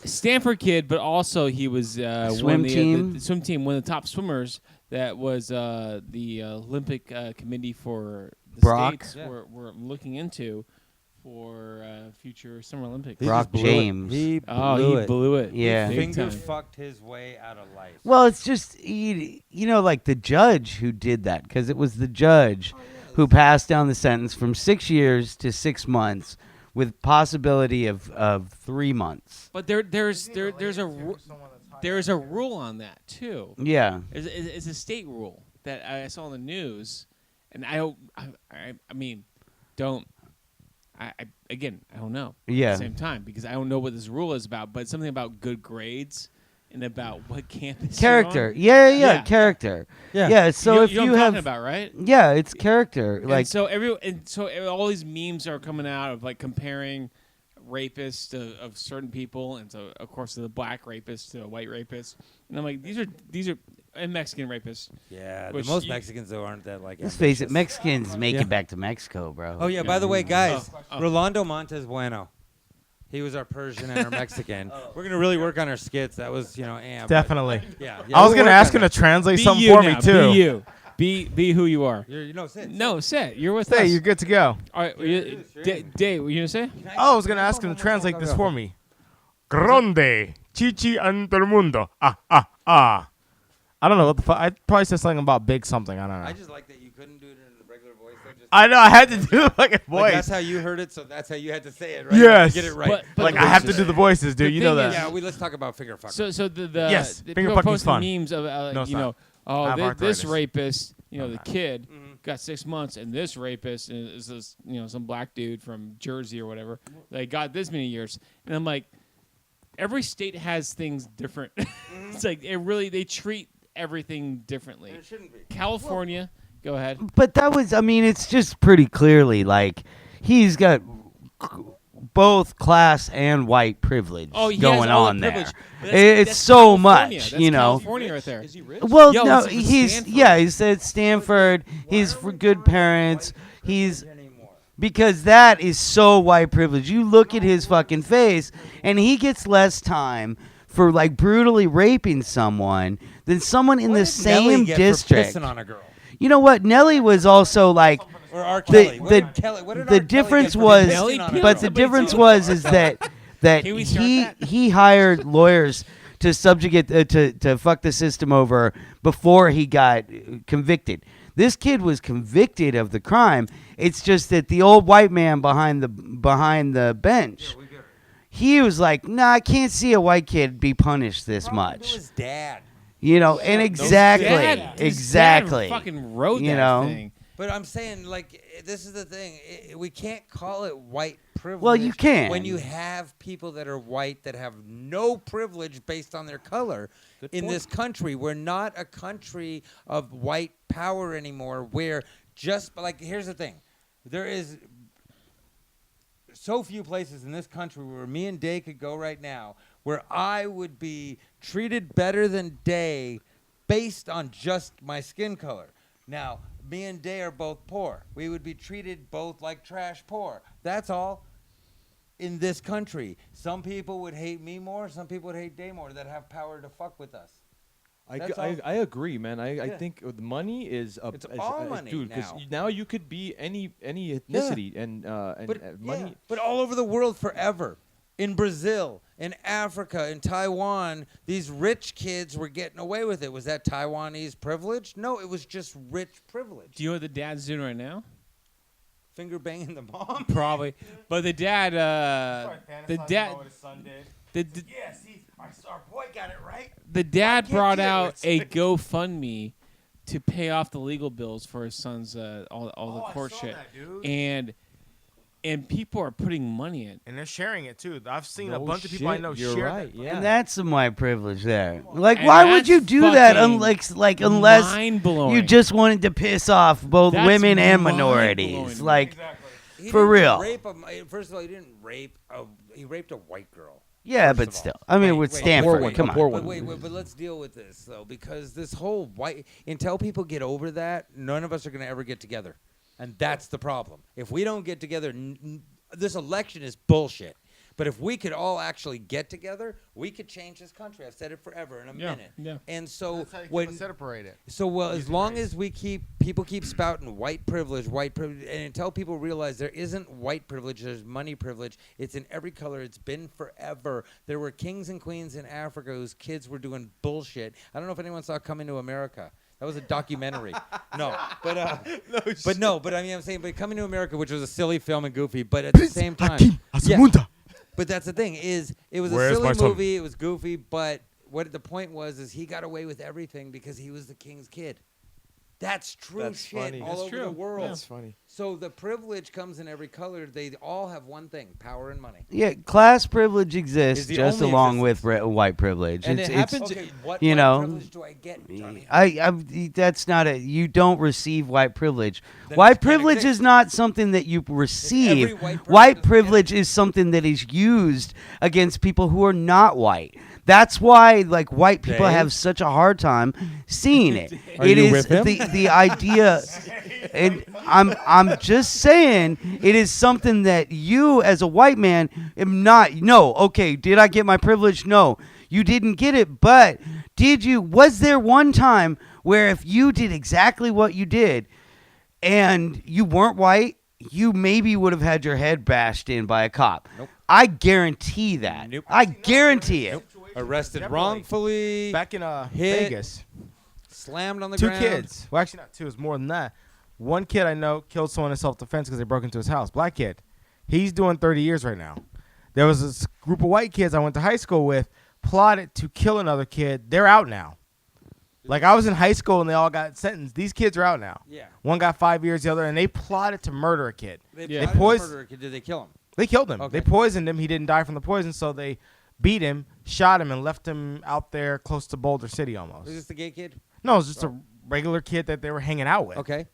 Stanford kid, but also he was Swim one of the, team? the swim team, one of the top swimmers. That was the Olympic committee for the Brock? states were looking into for future Summer Olympics. He Brock just blew it. James. He Oh, blew he it. blew it. Yeah. Big Finger time. fucked his way out of life. well, it's just you know, like the judge who did that, because it was the judge who passed down the sentence from 6 years to 6 months, with possibility of 3 months. But there's a rule on that too. Yeah. It's a state rule that I saw on the news, and I don't. I mean, don't. Again, I don't know. Yeah. At the same time, because I don't know what this rule is about, but something about good grades and about what campus. Character. You're on. Yeah, Yeah. character. Yeah. Yeah. So if you know you what I'm have, talking about, right? yeah, it's character. Like, And so all these memes are coming out of like comparing rapists of certain people, and so of course the black rapist to a white rapist, and I'm like, these are and Mexican rapists. Yeah, Which most you- Mexicans though aren't that like. let's face it, ambitious. Mexicans make Yeah. it back to Mexico, bro. Oh yeah. By the way, guys, Oh. Rolando Montes Bueno. He was our Persian and our Mexican. We're gonna really work on our skits. That was, but- Definitely. Yeah. I was we'll gonna work ask on him to that. translate Be something you for now. me too. Be you. Be who you are. Sit. No, Seth, you're with Say us. you're good to go. All right, Dave, what you gonna say? Oh, I was gonna ask him to translate this for me. Grande, chichi ante el mundo. I don't know what the fuck. I probably said something about big something. I don't know. I just like that you couldn't do it in the regular voice. Though, just I know. I had to do it like a like, that's voice. how you heard it, so that's how you had to say it, right? Yes. To get it right. But Like the I have to voices- do the voices, dude. the You know thing that. is- Yeah, let's talk about finger fucking. So the Yes, the finger people fucking's posting fun. memes of No, it's you know, I have this arthritis. rapist, the Okay. kid got 6 months, and this rapist is this some black dude from Jersey or whatever. They got this many years, and I'm like, every state has things different. It's like they treat everything differently. it shouldn't be. California, go ahead. But that was, I mean, it's just pretty clearly like he's got both class and white privilege Oh, he has going all the on there. privilege. But It's that's so California. much, That's California right there. Is he rich? Well, Yo, no, it's from he's Stanford. he said Stanford. He's for good parents. He's because that is so white privilege. You look at his fucking face, and he gets less time for like brutally raping someone than someone in What the did Nelly same get district. For pissing on a girl? You know what? Nelly was also like. Or R. Kelly. What did the R. Kelly the difference was, Nelly but but the Somebody difference tell was is that Can we start that? he hired lawyers to subjugate to fuck the system over before he got convicted. This kid was convicted of the crime. It's just that the old white man behind the bench, he was like, "Nah, I can't see a white kid be punished this much." His dad. And exactly, His dad exactly. fucking wrote You that know? thing. But I'm saying, this is the thing. We can't call it white privilege. Well, you can. When you have people that are white that have no privilege based on their color in this country. We're not a country of white power anymore. Where here's the thing. There is so few places in this country where me and Day could go right now where I would be treated better than Day based on just my skin color. Now, me and Day are both poor. We would be treated both like trash poor. That's all in this country. Some people would hate me more. Some people would hate Day more that have power to fuck with us. That's all. I agree, man. I Yeah. think the money is It's all money dude. Because now. now you could be any ethnicity and money. Yeah, but all over the world forever. In Brazil, in Africa, in Taiwan, these rich kids were getting away with it. Was that Taiwanese privilege? No, it was just rich privilege. Do you know what the dad's doing right now? Finger banging the mom? Probably, but the dad, the dad, the our boy got it right. the dad can't brought you? out It's- a GoFundMe to pay off the legal bills for his son's all the court shit, and people are putting money in. And they're sharing it too. I've seen a No bunch of people I shit, know you're share right, that. yeah. And that's some white privilege there. Like, And why would you that's do that fucking unless mind-blowing. you just wanted to piss off both That's women and mind-blowing. minorities? Like, He For didn't real. Rape first of all, he didn't rape. He raped a white girl. Yeah, first but of all. still, I mean, Wait, with wait, Stanford, one, come a on. poor But one. wait, but let's deal with this though, because this whole white until people get over that, none of us are gonna ever get together, and that's the problem. If we don't get together, this election is bullshit. But if we could all actually get together, we could change this country. I've said it forever in a minute. yeah. And so That's how you keep when us separated. so well, as long as we people keep spouting white privilege, and until people realize there isn't white privilege, there's money privilege. It's in every color. It's been forever. There were kings and queens in Africa whose kids were doing bullshit. I don't know if anyone saw Coming to America. That was a documentary. No, but I mean, I'm saying, but Coming to America, which was a silly film and goofy, but at the same time, yeah. But that's the thing is, it was Where's a my silly son? movie. It was goofy, but what the point was is he got away with everything because he was the king's kid. That's true That's shit funny. all That's over true. the world. That's funny. So the privilege comes in every color. They all have one thing: power and money. Yeah, class privilege exists Is the just only along with existence. white privilege. And it's, it it's- happens- Okay, what you white know, privilege do I get, Johnny? that's not a. You don't receive white privilege. Then White it can't privilege exist. is not something that you receive. white person White doesn't privilege is something that is used against people who are not white. That's why, like, white people Dave? have such a hard time seeing it. Are It you is with him? the idea. And I'm just saying, it is something that you, as a white man, am not. No, okay. Did I get my privilege? No, you didn't get it. But did you? Was there one time where if you did exactly what you did, and you weren't white, you maybe would have had your head bashed in by a cop? Nope. I guarantee that. Nope. I guarantee it. Arrested Definitely. wrongfully, Back in hit, Vegas, slammed on the two ground. kids. Well, actually not two. It's more than that. One kid I know killed someone in self-defense because they broke into his house. Black kid. He's doing 30 years right now. There was this group of white kids I went to high school with plotted to kill another kid. They're out now. Like, I was in high school and they all got sentenced. These kids are out now. Yeah. One got 5 years, the other, and they plotted to murder a kid. They Yeah. plotted to Poison- murder a kid. Did they kill him? They killed him. Okay. They poisoned him. He didn't die from the poison, so they beat him, shot him, and left him out there close to Boulder City almost. Was this the gay kid? No, it was just a regular kid that they were hanging out with. Okay.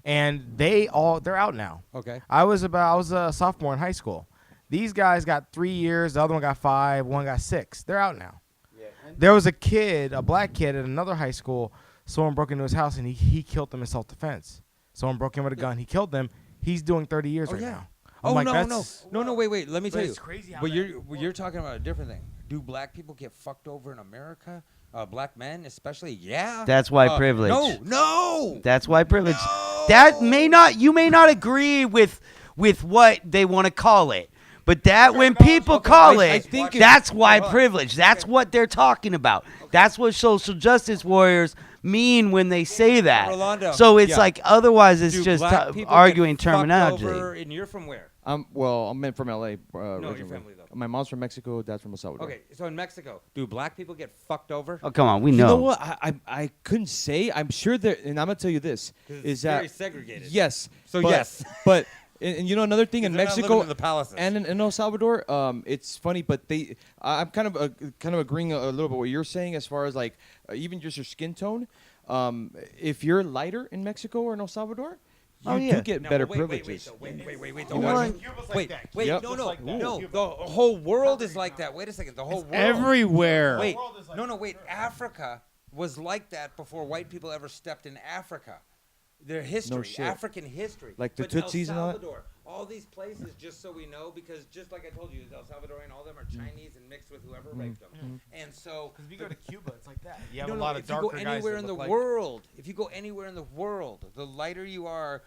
And they're out now. Okay. I was a sophomore in high school. These guys got 3 years. The other one got 5. One got 6. They're out now. There was a kid, a black kid at another high school. Someone broke into his house and he killed them in self-defense. Someone broke in with a gun. He killed them. He's doing 30 years Oh, right yeah. now. Oh, I'm like, no. that's- Wait. Let me But tell you. it's crazy how But that you're talking about a different thing. Do black people get fucked over in America? Black men, especially. Yeah. That's white privilege. No. That's white privilege. No! That you may not agree with what they want to call it. But that when people call I it, think it's- that's white privilege. That's what they're talking about. That's what social justice warriors mean when they say that. Rolando. So it's Yeah. like otherwise it's Do just black people arguing get fucked terminology. over, and you're from where? I'm from LA. your originally. family, though. My mom's from Mexico. Dad's from El Salvador. Okay, so in Mexico, do black people get fucked over? Oh come on, we You know. know what? I couldn't say. I'm sure there, and I'm gonna tell you this 'Cause it's is very that segregated. yes. So but, yes. but and you know another thing in They're not Mexico living in the palaces. and in El Salvador, it's funny, but I'm kind of agreeing a little bit what you're saying as far as like even just your skin tone. If you're lighter in Mexico or in El Salvador, you Oh, yeah. do get No, better wait, privileges. Wait. You know what? Wait. Yep. No. The whole world is like that. Wait a second. The whole world. Everywhere. Wait. Wait. Africa was like that before white people ever stepped in Africa. Their history, shit. African history. Like the But Tutsis El and all that? Salvador, all these places, just so we know, because just like I told you, El Salvadorian, all of them are Chinese and mixed with whoever raped them. And so, Because if you go to Cuba, it's like that. You have no, a no, lot of if you go darker guys anywhere that in the look like- world, if you go anywhere in the world, the lighter you are,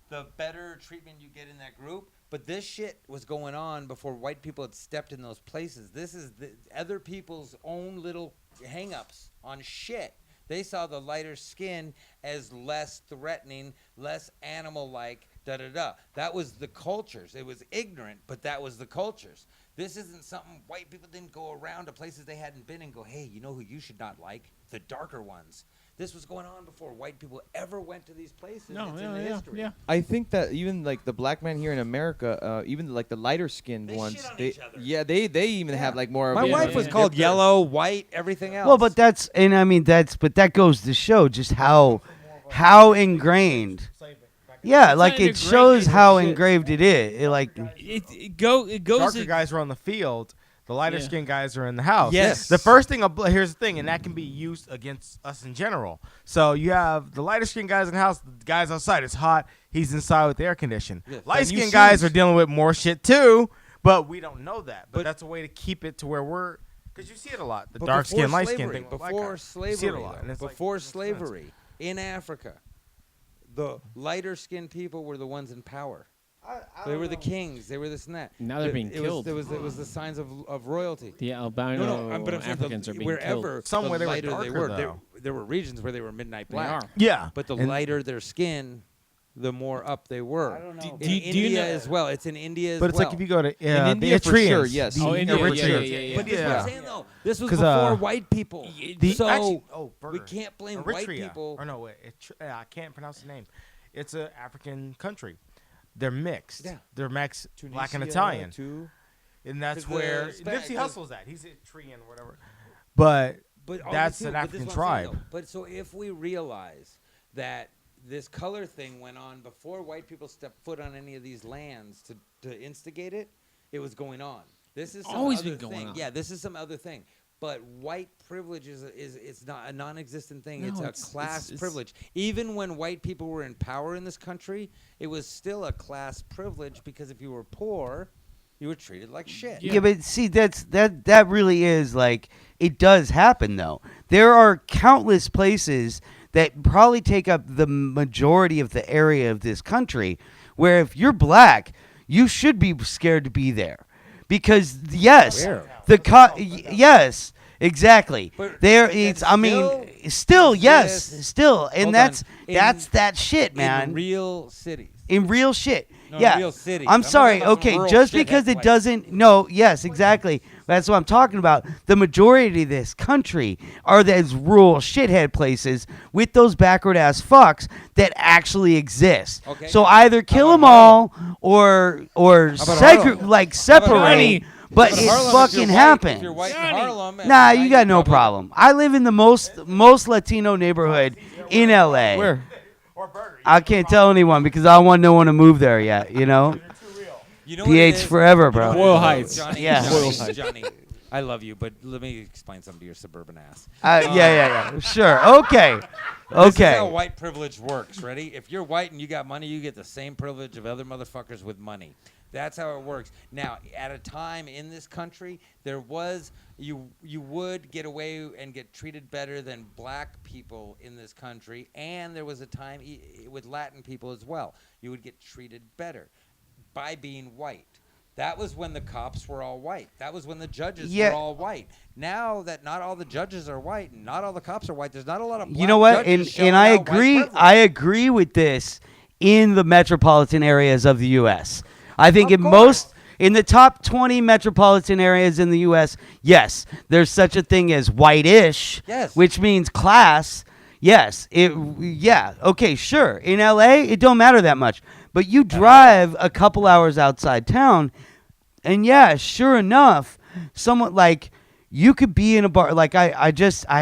the better treatment you get in that group. But this shit was going on before white people had stepped in those places. This is the other people's own little hang-ups on shit. They saw the lighter skin as less threatening, less animal-like, da-da-da. That was the cultures. It was ignorant, but that was the cultures. This isn't something white people didn't go around to places they hadn't been and go, hey, you know who you should not like? The darker ones. This was going on before white people ever went to these places. No, It's in the yeah. history. I think that even like the black man here in America, even like the lighter skinned They ones, shit on each other. they even have like more. My of a- wife was yeah. called yellow, white, everything else. Well, but that goes to show just how ingrained. Yeah, It's like not it ingrained, shows it's how shit. engraved it is. It like It goes. Darker guys were on the field. The lighter Yeah. skinned guys are in the house. Yes. The first thing, here's the thing, and that can be used against us in general. So you have the lighter skinned guys in the house, the guys outside. It's hot. He's inside with the air condition. Yeah. Light And you skinned guys choose. are dealing with more shit too, but we don't know that. But But- that's a way to keep it to where we're, because you see it a lot. The But dark before skin, light skin slavery- thing. with black Before guys. slavery, You see it a lot, though, and it's like, before makes sense. slavery in Africa, the lighter skinned people were the ones in power. They were the kings. They were this and that. Now they're It- being it killed. Was, it was the signs of royalty. The albino but I'm saying Africans are being wherever killed. Somewhere the they were lighter darker, were. though. There were regions where they were midnight They black. are. Yeah. But the And- lighter their skin, the more up they were. I don't know. In Do you India know- as well. It's in India as But it's well. like if you go to In the India, for Eritreans, sure, yes. the Oh, India, yeah, Eritreans. yeah. But This is what yeah. I'm saying, though. This was 'Cause, before white people. So actually, we Burger. can't blame white Eritrea. people. Or no, wait, I can't pronounce the name. It's an African country. They're mixed. Yeah. They're mixed, black and Tunisia, Italian, too. and that's 'Cause the where Hispanic- Nipsey Hussle's at. He's Eritrean or whatever. But But all that's the two- an but this African is what I'm saying, tribe. though. But so if we realize that this color thing went on before white people stepped foot on any of these lands to instigate it, it was going on. This is some Always other been going thing. on. Yeah, this is some other thing. But white privilege is it's not a non-existent thing. No, it's a it's- class it's- privilege. Even when white people were in power in this country, it was still a class privilege because if you were poor, you were treated like shit. Yeah, but see, that really is like it does happen though. There are countless places that probably take up the majority of the area of this country, where if you're black, you should be scared to be there, because yes, Where? yes, exactly. But There, that it's. I mean, still still yes, exists. still, and Hold that's on. that's In- that shit, man. In real cities. In real shit. No, yeah. real cities. I'm I'm sorry. talking about some Okay, rural just shithead because it place. doesn't. No. Yes, exactly. That's what I'm talking about. The majority of this country are those rural shithead places with those backward ass fucks that actually exist. Okay. So either kill about them all or about Harlem? like How about separate. Johnny? But But it Harlem, if fucking you're white- happens. If you're white in Johnny. Harlem, and Nah, white, you got no probably- problem. I live in the most Latino neighborhood in LA. Where? I can't tell anyone because I don't want no one to move there yet. You know. You know what it PH is? forever, You bro. know what it Boyle is, Heights. Johnny, Yeah. Johnny, Boyle Heights. Johnny, I love you, but let me explain something to your suburban ass. Yeah. Sure. Okay. This is how Okay. white privilege works. Ready? If you're white and you got money, you get the same privilege of other motherfuckers with money. That's how it works. Now, at a time in this country, there was you would get away and get treated better than black people in this country, and there was a time with Latin people as well. You would get treated better by being white. That was when the cops were all white. That was when the judges Yeah. were all white. Now that not all the judges are white and not all the cops are white, there's not a lot of black You know what? judges And showing I out white agree. privilege. I agree with this in the metropolitan areas of the U.S. I think Of in course. in the top 20 metropolitan areas in the U.S., yes, there's such a thing as white-ish, Yes. which means class. Yes, okay, sure. In L.A., it don't matter that much. But you drive a couple hours outside town, and yeah, sure enough, someone like you could be in a bar. Like I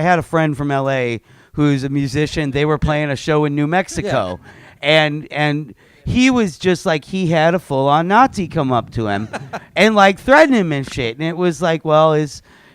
had a friend from L.A. who's a musician. They were playing a show in New Mexico, and he was just like he had a full-on Nazi come up to him and like threaten him and shit. And it was like, well,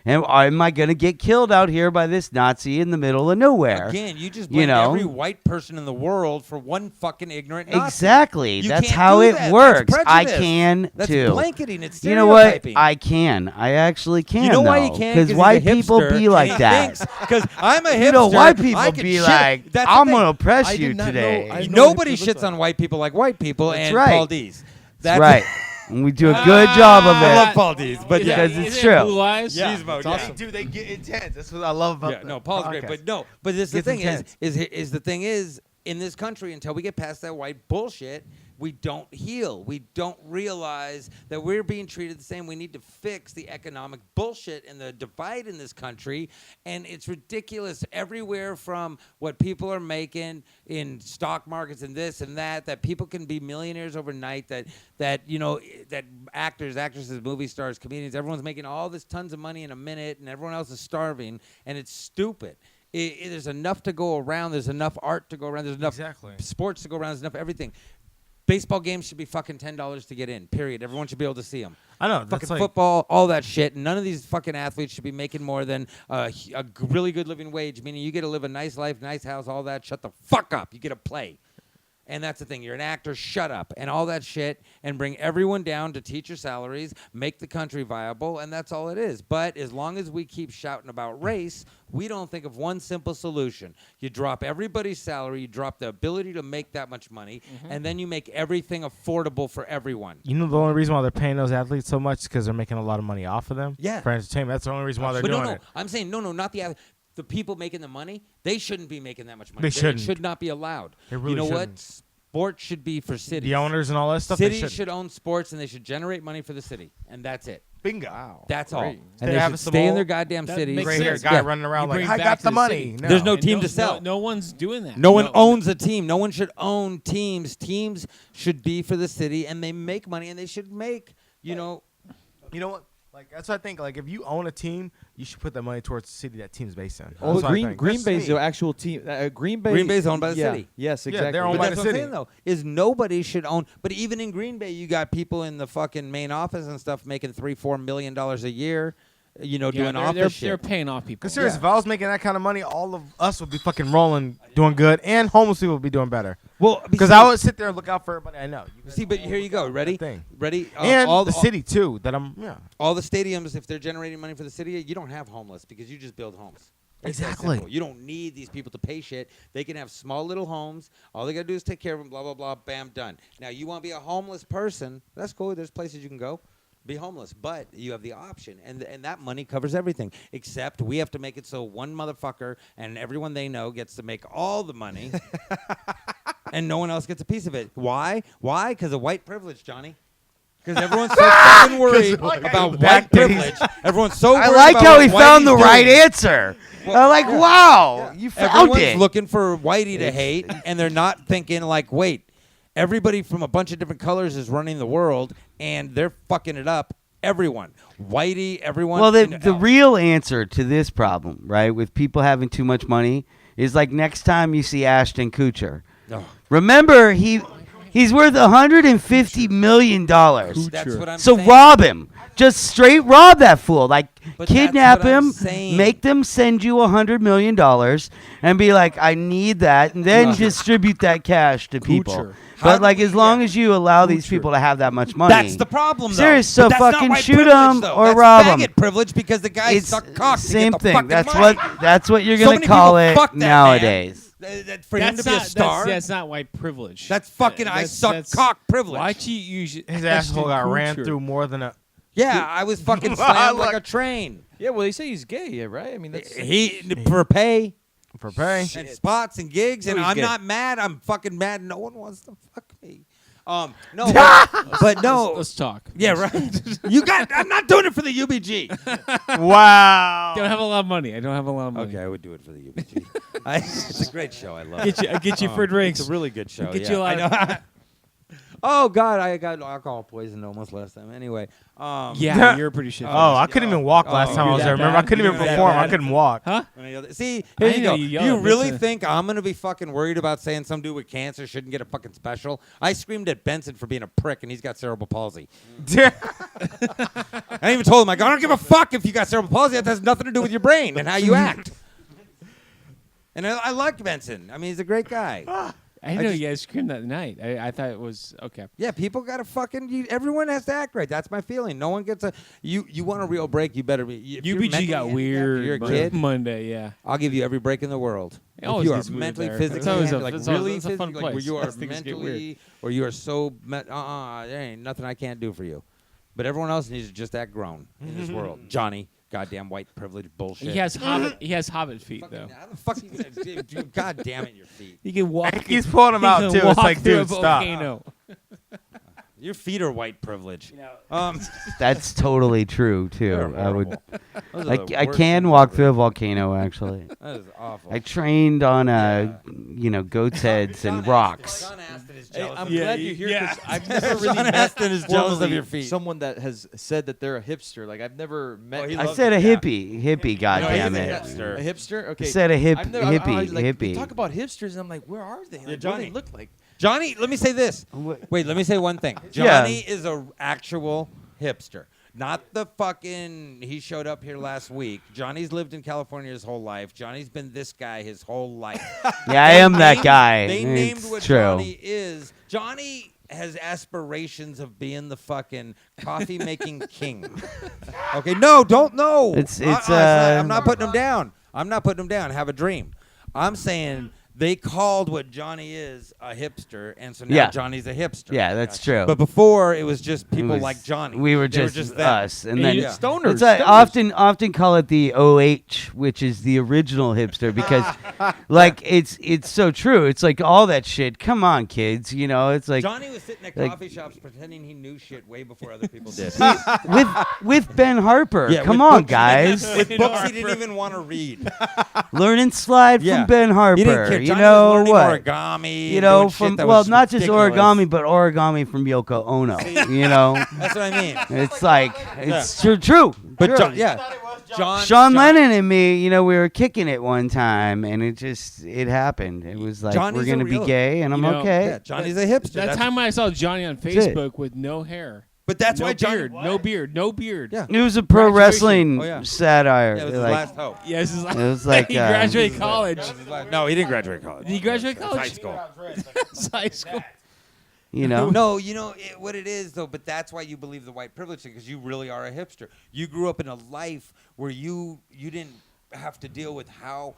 am I gonna get killed out here by this Nazi in the middle of nowhere? Again, you just You blame know? every white person in the world for one fucking ignorant Nazi. Exactly. You That's can't how do it that. works. That's I prejudice. can That's too. blanketing. It's You know what? stereotyping. I can. I actually can. You know why you though, can't? Because he's white a people hipster be like and he that. thinks- Because I'm a hipster. You know, white I people can be shit. like, That's the I'm thing. gonna oppress I you did not today. know- I know Nobody it looks shits like- on white people like white people That's and right. Paul D's. That's right. And we do a good Ah, job of I it. love Paul D's, but Is yeah. that- Because it's is true. that Blue Eyes? Yeah. Cheese mode, It's yeah. awesome. Dude, they get intense. That's what I love about. Yeah, the no, Paul's great, podcast. but no, but this the Gets thing intense. is the thing is in this country until we get past that white bullshit, we don't heal. We don't realize that we're being treated the same. We need to fix the economic bullshit and the divide in this country, and it's ridiculous everywhere from what people are making in stock markets and this and that people can be millionaires overnight. That you know that actors, actresses, movie stars, comedians, everyone's making all this tons of money in a minute, and everyone else is starving, and it's stupid. There's enough to go around. There's enough art to go around. There's enough Exactly. sports to go around. There's enough everything. Baseball games should be fucking $10 to get in. Period. Everyone should be able to see them. I know. That's Fucking like, football, all that shit. None of these fucking athletes should be making more than really good living wage, meaning you get to live a nice life, nice house, all that. Shut the fuck up. You get to play. And that's the thing. You're an actor. Shut up. And all that shit. And bring everyone down to teacher salaries. Make the country viable. And that's all it is. But as long as we keep shouting about race, we don't think of one simple solution. You drop everybody's salary. You drop the ability to make that much money. And then you make everything affordable for everyone. you know, the only reason why they're paying those athletes so much is because they're making a lot of money off of them. Yeah. For entertainment. That's the only reason why they're But doing no, it. I'm saying no, not the the people making the money. They shouldn't be making that much money. They It shouldn't. should not be allowed. They really you know shouldn't. what? Sports should be for cities. The owners and all that stuff. they Cities should. should own sports, and they should generate money for the city, and that's it. Bingo. Wow. That's all. Great. And They they have should some stay in old- their goddamn that cities. makes Gray hair sense. guy Yeah. running around You like, bring I back got to the the money. city. No. There's no And team to sell. No one's doing that. No one owns a team. No one should own teams. Teams should be for the city, and they make money, and they should make, You know what? Like that's what I think. Like if you own a team, you should put that money towards the city that team's based in. Oh, That's what I Green think. Green That's Bay's me. the actual team. Green Bay. Green Bay's owned by the yeah, city. Yes, Yeah, exactly. they're owned But by that's the what I'm city. saying, though, is nobody should own. But even in Green Bay, you got people in the fucking main office and stuff making $3-4 million a year, doing office they're shit. paying off people. Cause seriously, if I was making that kind of money, all of us would be fucking rolling, doing good, and homeless people would be doing better. Well, Because I would sit there and look out for everybody I know. You guys see, but here you go. Ready? thing. Ready? and all the city too. That I'm. Yeah. All the stadiums, if they're generating money for the city, you don't have homeless because you just build homes. It's that Exactly. simple. You don't need these people to pay shit. They can have small little homes. All they got to do is take care of them, blah, blah, blah, bam, done. Now, you want to be a homeless person, that's cool. There's places you can go. Be homeless, but you have the option, and that money covers everything. Except we have to make it so one motherfucker and everyone they know gets to make all the money, and no one else gets a piece of it. Why? Why? Because of white privilege, Johnny. Because everyone's so fucking worried about white privilege. Everyone's so. I worried like about how what he found Whitey's the doing. right answer. I'm like, wow, you found Everyone's it. looking for Whitey to hate, and they're not thinking like, wait, everybody from a bunch of different colors is running the world, and they're fucking it up. Everyone, Whitey, everyone. Well, and the else. real answer to this problem, right, with people having too much money, is like next time you see Ashton Kutcher, Oh, remember he's worth $150 million. that's what I'm So saying. rob him. Just straight rob that fool. Like But kidnap that's what I'm him, saying. make them send you $100 million, and be like, I need that, and then distribute that cash to people. Kutcher. How But do like we- as long yeah. as you allow these Kutcher. people to have that much money, That's the problem, though. Serious, so But that's not fucking white shoot privilege, 'em though. or That's rob 'em. faggot privilege because the guys suck cock to same get the thing. fucking That's money. what you're So gonna many call people it fuck that man. nowadays. For him to be a star, That's not white privilege. that's fucking I suck cock privilege. Why'd you use His asshole got ran through more than a. Yeah, I was fucking slammed like a train. Yeah, well, they say he's gay, yeah, right? I mean, that's He for pay For pay. and spots and gigs, and he's I'm gay. not mad. I'm fucking mad. No one wants to fuck me. No, but no. Let's talk. Yeah, right. I'm not doing it for the UBG. Wow. I don't have a lot of money. I don't have a lot of money. Okay, I would do it for the UBG. It's a great show. I love it. I get you for drinks. It's a really good show. Get yeah. you a lot I know. Oh God, I got alcohol poisoning almost last time. Anyway, yeah, you're pretty shit. Oh, I couldn't even walk last Oh, time I was you're there. that Remember, I bad? couldn't even You're that perform. I bad? couldn't walk. Huh? See, I here didn't you know go. you yelled You at really Benson. think I'm gonna be fucking worried about saying some dude with cancer shouldn't get a fucking special? I screamed at Benson for being a prick, and he's got cerebral palsy. I even told him, like, I don't give a fuck if you got cerebral palsy. That has nothing to do with your brain and how you act. And I like Benson. I mean, he's a great guy. I didn't know you guys screamed that night. I thought it was okay. Yeah, people got to fucking. Everyone has to act right. That's my feeling. No one gets a. You want a real break? You better be. if you're UBG mentally got handicapped, weird. You're a Mon- kid. Monday, yeah. I'll give you every break in the world. It If always you are gets weird mentally, there. physically, It's always a- like it's always- really, it's a fun physically, like where place. you are Things get mentally, or you are so, there ain't nothing I can't do for you. But everyone else needs to just act grown in this world. Johnny, goddamn white privilege bullshit. He has hobbit feet Fucking, though. how the fuck you gonna do? God damn it, your feet. He can walk. He's pulling them he out can too. It's walk like, through dude, a stop. volcano. Your feet are white privilege. That's totally true too. They're I would. Those are I, the I worst can things walk ever. through a volcano. Actually, That is awful. I trained on goats heads and rocks. Sean Astin is Hey, jealous. I'm of you. glad you're here yeah. because I've never really Sean met Astin is jealous of formally your feet. someone that has said that they're a hipster. Like I've never met. he I loves said a it, yeah. hippie. No, he's Goddamn a it! hipster. A hipster? Okay. I said a I've never- hippie. like, hippie. You talk about hipsters, and I'm like, where are they? Like, what do Johnny. they look like? Johnny, let me say this. Wait, let me say one thing. Yeah. Johnny is a actual hipster. Not the fucking, he showed up here last week. Johnny's lived in California his whole life. Johnny's been this guy his whole life. Yeah, I am that guy. They It's named what true. Johnny is. Johnny has aspirations of being the fucking coffee making king. Okay, no, don't know. I'm not putting him down. I'm not putting him down. Have a dream. I'm saying they called what Johnny is a hipster, and so now Yeah. Johnny's a hipster. Yeah, that's true. But before, it was just It people was- like Johnny. We were They just, them. us, and then Yeah. Stoners. It's like stoners. often call it the OH, which is the original hipster, because like it's so true. It's like all that shit. Come on, kids. You know, it's like Johnny was sitting at like- coffee shops pretending he knew shit way before other people did. with Ben Harper. Yeah, Come with on, books- guys. With books he didn't even want to read. Learn and slide Yeah. from Ben Harper. He didn't care. You Johnny know was learning what? origami. You know, doing shit from that well, was not just ridiculous. origami, but origami from Yoko Ono. You know, That's what I mean. it's like it's true. But True. John, yeah, Sean John- Lennon and me, you know, we were kicking it one time, and it happened. It was like Johnny's we're a gonna be real- gay, and I'm You know, okay. Yeah, Johnny's a hipster. That time I saw Johnny on it. Facebook with no hair. But that's no why Johnny. beard, no beard, no beard. Yeah. It was a pro Graduation. wrestling Oh, yeah. satire. Yeah, it was his like, last hope. Yes, yeah, it was like he graduated college. No, he didn't graduate college. Did he graduate That's college? High school. It's high school. you know. No, you know what it is though. But that's why you believe the white privilege thing, because you really are a hipster. You grew up in a life where you didn't have to deal with how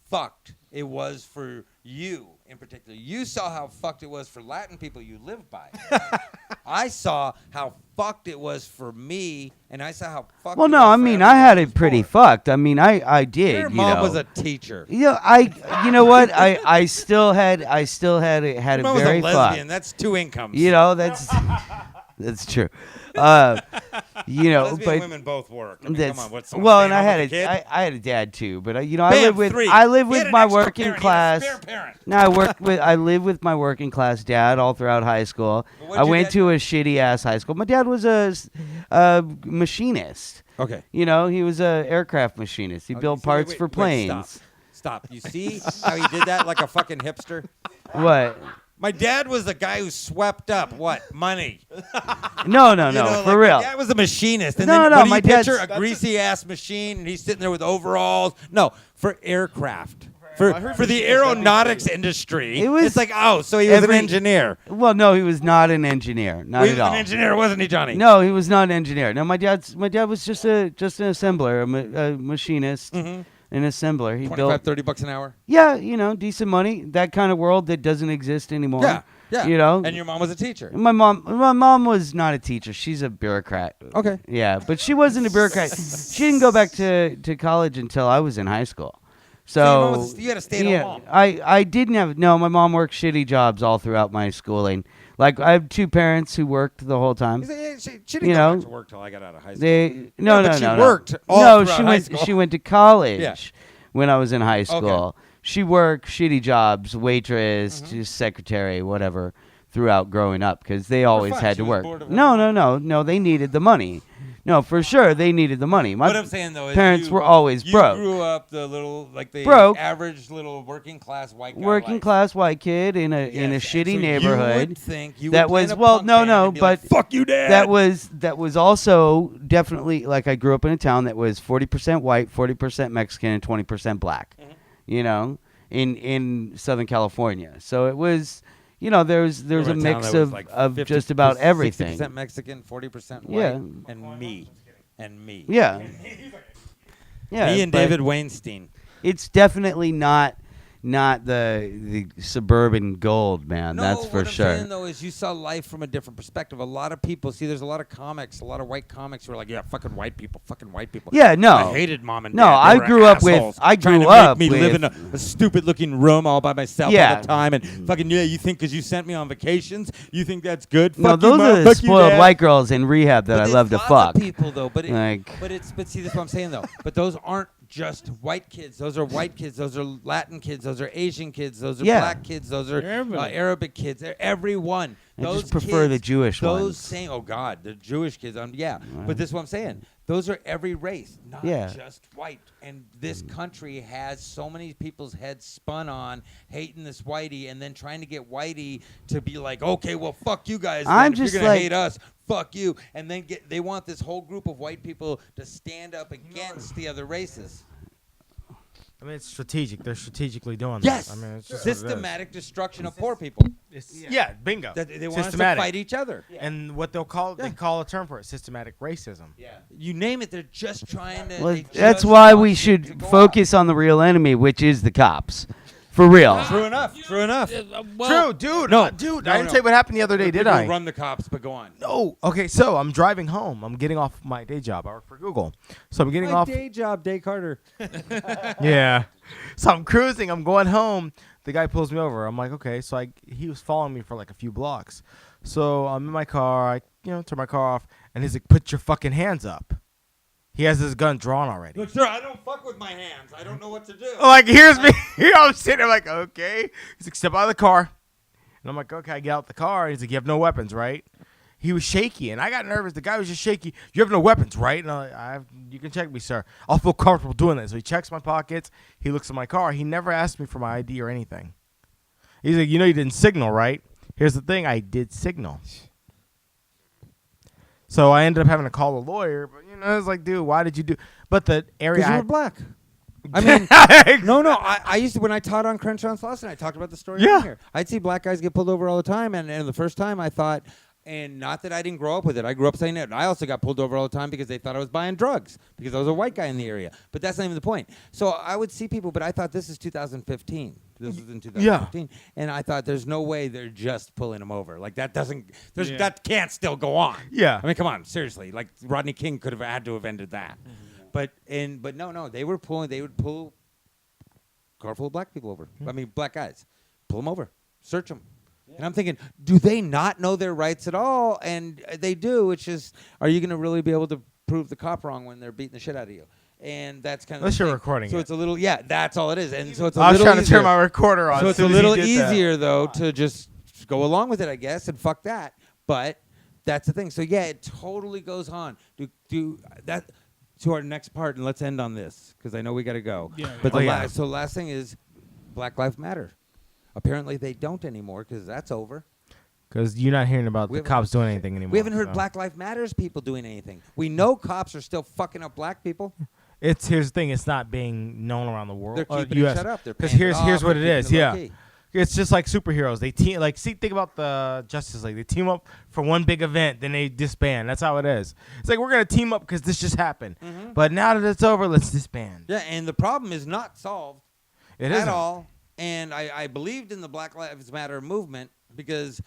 fucked it was for you in particular. You saw how fucked it was for Latin people you lived by. I saw how fucked it was for me, and I saw how fucked. Well, it no, was I for mean, everyone I had who it was pretty poor. fucked. I mean, I did. Your you mom know. was a teacher. Yeah, you know what? I still had it Your very mom was a lesbian. fucked. That's 2 incomes. You know, that's true. You know, Lesbian but women both work. I mean, that's come on, what's someone well, staying and I home had with a kid? I had a dad too, but you know, Bam, 3. I live He with had an my extra working parent. He had a class. spare parent. No, I live with my working class dad all throughout high school. But what I did your went dad to a shitty ass high school. My dad was a machinist. Okay. You know, he was a aircraft machinist. He Okay, built see, parts wait, for wait, planes. Stop. You see how he did that like a fucking hipster? What? My dad was the guy who swept up what? Money. No, You know, for like, real. My dad was a machinist. And No, then no, what do my you picture? dad's- A greasy ass machine, and he's sitting there with overalls. No, for aircraft. For the aeronautics industry. It was it's like, oh, so he was an every- engineer. Well, no, he was not an engineer. Not He at was all. an engineer, wasn't he, Johnny? No, he was not an engineer. No, my dad was just an assembler, a machinist, Mm-hmm. an assembler. He 25, built, 30 bucks an hour. yeah, you know, decent money. That kind of world that doesn't exist anymore. Yeah, yeah. You know, And your mom was a teacher. my mom was not a teacher. She's a bureaucrat. Okay. Yeah, but she wasn't a bureaucrat. She didn't go back to college until I was in high school. So your mom So was you had a stay-at-home mom. I didn't have no. My mom worked shitty jobs all throughout my schooling. Like I have two parents who worked the whole time. He said, yeah, she didn't You go know, back to work till I got out of high school. They No, no but she no worked all no. throughout She high went school. she went to college Yeah. when I was in high school. Okay. She worked shitty jobs, waitress, Mm-hmm. just secretary, whatever, throughout growing up because they always fun. had She to was work. bored of No. They needed the money. No, for sure they needed the money. My What I'm saying though is parents you, were always you broke. grew up the little like the Broke. average little working class white guy. Working life. class white kid in a Yes, a and shitty so neighborhood. You would think you that would play was in a well punk no band no and be like, but fuck you, dad. that was also definitely like I grew up in a town that was 40% white, 40% Mexican, and 20% black. Mm-hmm. You know, in Southern California. So it was, you know, there's a mix of just about everything. 60% Mexican, 40% white, Yeah. and me. And me. Yeah. Yeah. Me and but David Weinstein. It's definitely not the suburban gold, man. No, That's for what I'm sure. saying, though, is you saw life from a different perspective. A lot of people, see, there's a lot of comics, a lot of white comics who are like, yeah, fucking white people. Yeah, no. I hated mom and dad. No, They I were grew up with- assholes I trying grew to make up me live with- in a stupid-looking room all by myself Yeah. all the time. And fucking, yeah, you think because you sent me on vacations, you think that's good? No, Fuck those you, are Mom. the Fuck you, spoiled Dad. white girls in rehab that But I there's love to lots fuck. of people though, but Like- see, that's what I'm saying though. But those aren't just white kids. Those are white kids. Those are Latin kids. Those are Asian kids. Those are Yeah. black kids. Those are Everybody. Arabic kids. Everyone. I those just prefer the kids, Jewish those ones. same, oh God, the Jewish kids. Yeah, but this is what I'm saying. Those are every race, not Yeah. just white. And this country has so many people's heads spun on hating this whitey, and then trying to get whitey to be like, okay, well, fuck you guys. I'm then. If just you're gonna like- hate us, fuck you. And then they want this whole group of white people to stand up against the other races. I mean, it's strategic. They're strategically doing Yes, that. I mean, it's just what it is. systematic destruction of poor people. Yeah, bingo. That they want us to Systematic. fight each other. And what they call a term for it, systematic racism. Yeah, you name it. They're just trying to. Well, they that's just why want we it to should go focus on the real enemy, which is the cops. For real. up. True enough. True enough. True, dude. No, dude. no, I didn't no. tell you what happened the other day, did People I? Run the cops, but go on. No. Okay, so I'm driving home. I'm getting off my day job. I work for Google. So I'm getting off. day job, Day Carter. Yeah. So I'm cruising. I'm going home. The guy pulls me over. I'm like, okay. So he was following me for like a few blocks. So I'm in my car. I turn my car off, and he's like, "Put your fucking hands up." He has his gun drawn already. Look, sir, I don't fuck with my hands. I don't know what to do. Like, here's me. I'm sitting there like, okay. He's like, step out of the car. And I'm like, okay, I get out the car. He's like, you have no weapons, right? He was shaky, and I got nervous. The guy was just shaky. You have no weapons, right? And I'm like, you can check me, sir. I'll feel comfortable doing this. So he checks my pockets. He looks at my car. He never asked me for my ID or anything. He's like, you know you didn't signal, right? Here's the thing. I did signal. So I ended up having to call a lawyer. But, it's like, dude, why did you do? But the area Because you I were black. I mean, no. I used to, when I taught on Crenshaw and Slauson, I talked about the story Yeah. here. I'd see black guys get pulled over all the time, and the first time I thought, and not that I didn't grow up with it. I grew up saying it. I also got pulled over all the time because they thought I was buying drugs because I was a white guy in the area. But that's not even the point. So I would see people, but I thought this is 2015. This was in 2015. And I thought there's no way they're just pulling them over. Like that doesn't, that can't still go on. Yeah. I mean, come on, seriously. Like Rodney King could have had to have ended that. But no, they would pull a car full of black people over. I mean, black guys, pull them over, search them. And I'm thinking, do they not know their rights at all? And they do. It's just, are you going to really be able to prove the cop wrong when they're beating the shit out of you? And that's kind of Unless the you're thing. recording So it. it's a little, that's all it is. And so it's a I was little trying to easier. turn my recorder on. So as it's a soon as little he did that. easier though to just go along with it, I guess, and fuck that. But that's the thing. So yeah, it totally goes on. Do that to our next part, and let's end on this because I know we got to go. Yeah. But the Oh, yeah. so last thing is Black Lives Matter. Apparently they don't anymore because that's over. Because you're not hearing about We the haven't- cops doing anything anymore. We haven't heard so. Black Lives Matters people doing anything. We know cops are still fucking up black people. Here's the thing. It's not being known around the world. They're or keeping it US. shut up. They're Because paying it here's off, what they're it is. keeping it Yeah. low-key. It's just like superheroes. They think about the Justice League. They team up for one big event, then they disband. That's how it is. It's like we're gonna team up because this just happened. But now that it's over, let's disband. Yeah, and the problem is not solved. It at isn't. all. And I believed in the Black Lives Matter movement because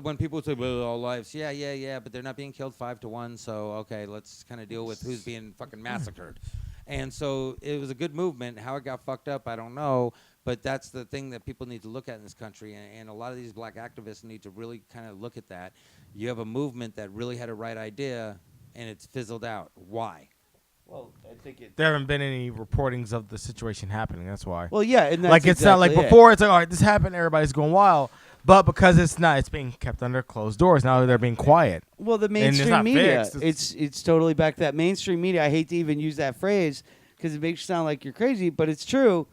when people say, well, all lives, yeah, but they're not being killed 5-1, so okay, let's kind of deal with who's being fucking massacred. And so it was a good movement. How it got fucked up, I don't know. But that's the thing that people need to look at in this country. And a lot of these black activists need to really kind of look at that. You have a movement that really had a right idea, and it's fizzled out. Why? Well, I think There haven't been any reportings of the situation happening. That's why. Well, yeah, and that's Like it's not like exactly it. before. It's like, all right, this happened. Everybody's going wild. But because it's not, it's being kept under closed doors. Now they're being quiet. Well, the it's mainstream not media, fixed. it's totally back to that mainstream media. I hate to even use that phrase because it makes you sound like you're crazy, but it's true.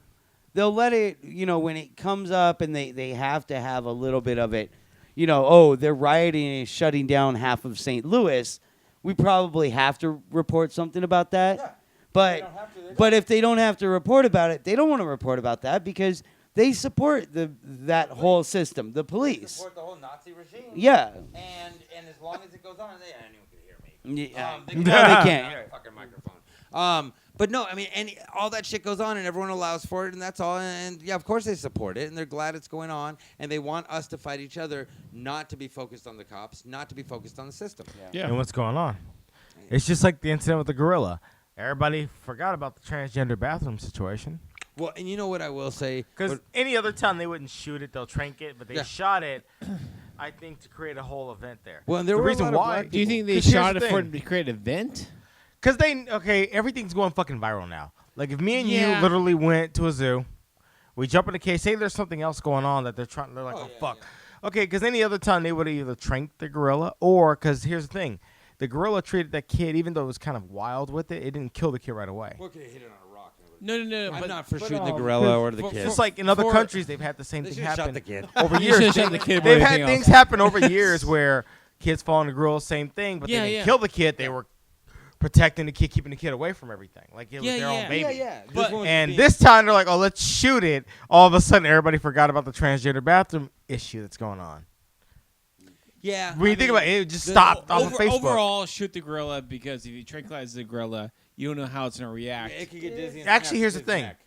They'll let it, when it comes up and they have to have a little bit of it, they're rioting and shutting down half of St. Louis. We probably have to report something about that. Yeah. But if they don't have to report about it, they don't want to report about that because they support that whole system, the police. Support the whole Nazi regime. Yeah. And as long as it goes on, anyone can hear me. Yeah. They No, can- they can't. Fucking microphone. But no, I mean, all that shit goes on, and everyone allows for it, and that's all. And yeah, of course they support it, and they're glad it's going on, and they want us to fight each other, not to be focused on the cops, not to be focused on the system. Yeah. And what's going on? It's just like the incident with the gorilla. Everybody forgot about the transgender bathroom situation. Well, and you know what I will say? Because any other time they wouldn't shoot it, they'll trank it, but they Yeah. shot it, I think, to create a whole event there. Well, and there the were a reason lot of why. black Do you think they 'Cause here's shot the it for thing. to create an event? Because everything's going fucking viral now. Like if me and Yeah. you literally went to a zoo, we jump in a case. Say there's something else going on that they're like, Oh, oh yeah, fuck, yeah. Okay, because any other time they would have either tranked the gorilla or because here's the thing, the gorilla treated that kid even though it was kind of wild with it. It didn't kill the kid right away. What could hit it on a rock? No. I'm but not for but, shooting the um, gorilla or the for- kid. Just like in other for- countries, they've had the same They thing should've shot happen the kid. over You years. should've shot the kid more They've than had anything things else. happen over years where kids fall in the grill, same thing, but Yeah, they didn't yeah. kill the kid. They were protecting the kid, keeping the kid away from everything. Like it was Yeah, their yeah. own baby. yeah. But- And this time they're like, oh, let's shoot it. All of a sudden, everybody forgot about the transgender bathroom issue that's going on. Yeah. When you think about it, it just stopped off of Facebook. Overall, shoot the gorilla because if you tranquilize the gorilla, you don't know how it's gonna react. It could get dizzy. And Actually, snap here's the his thing. neck.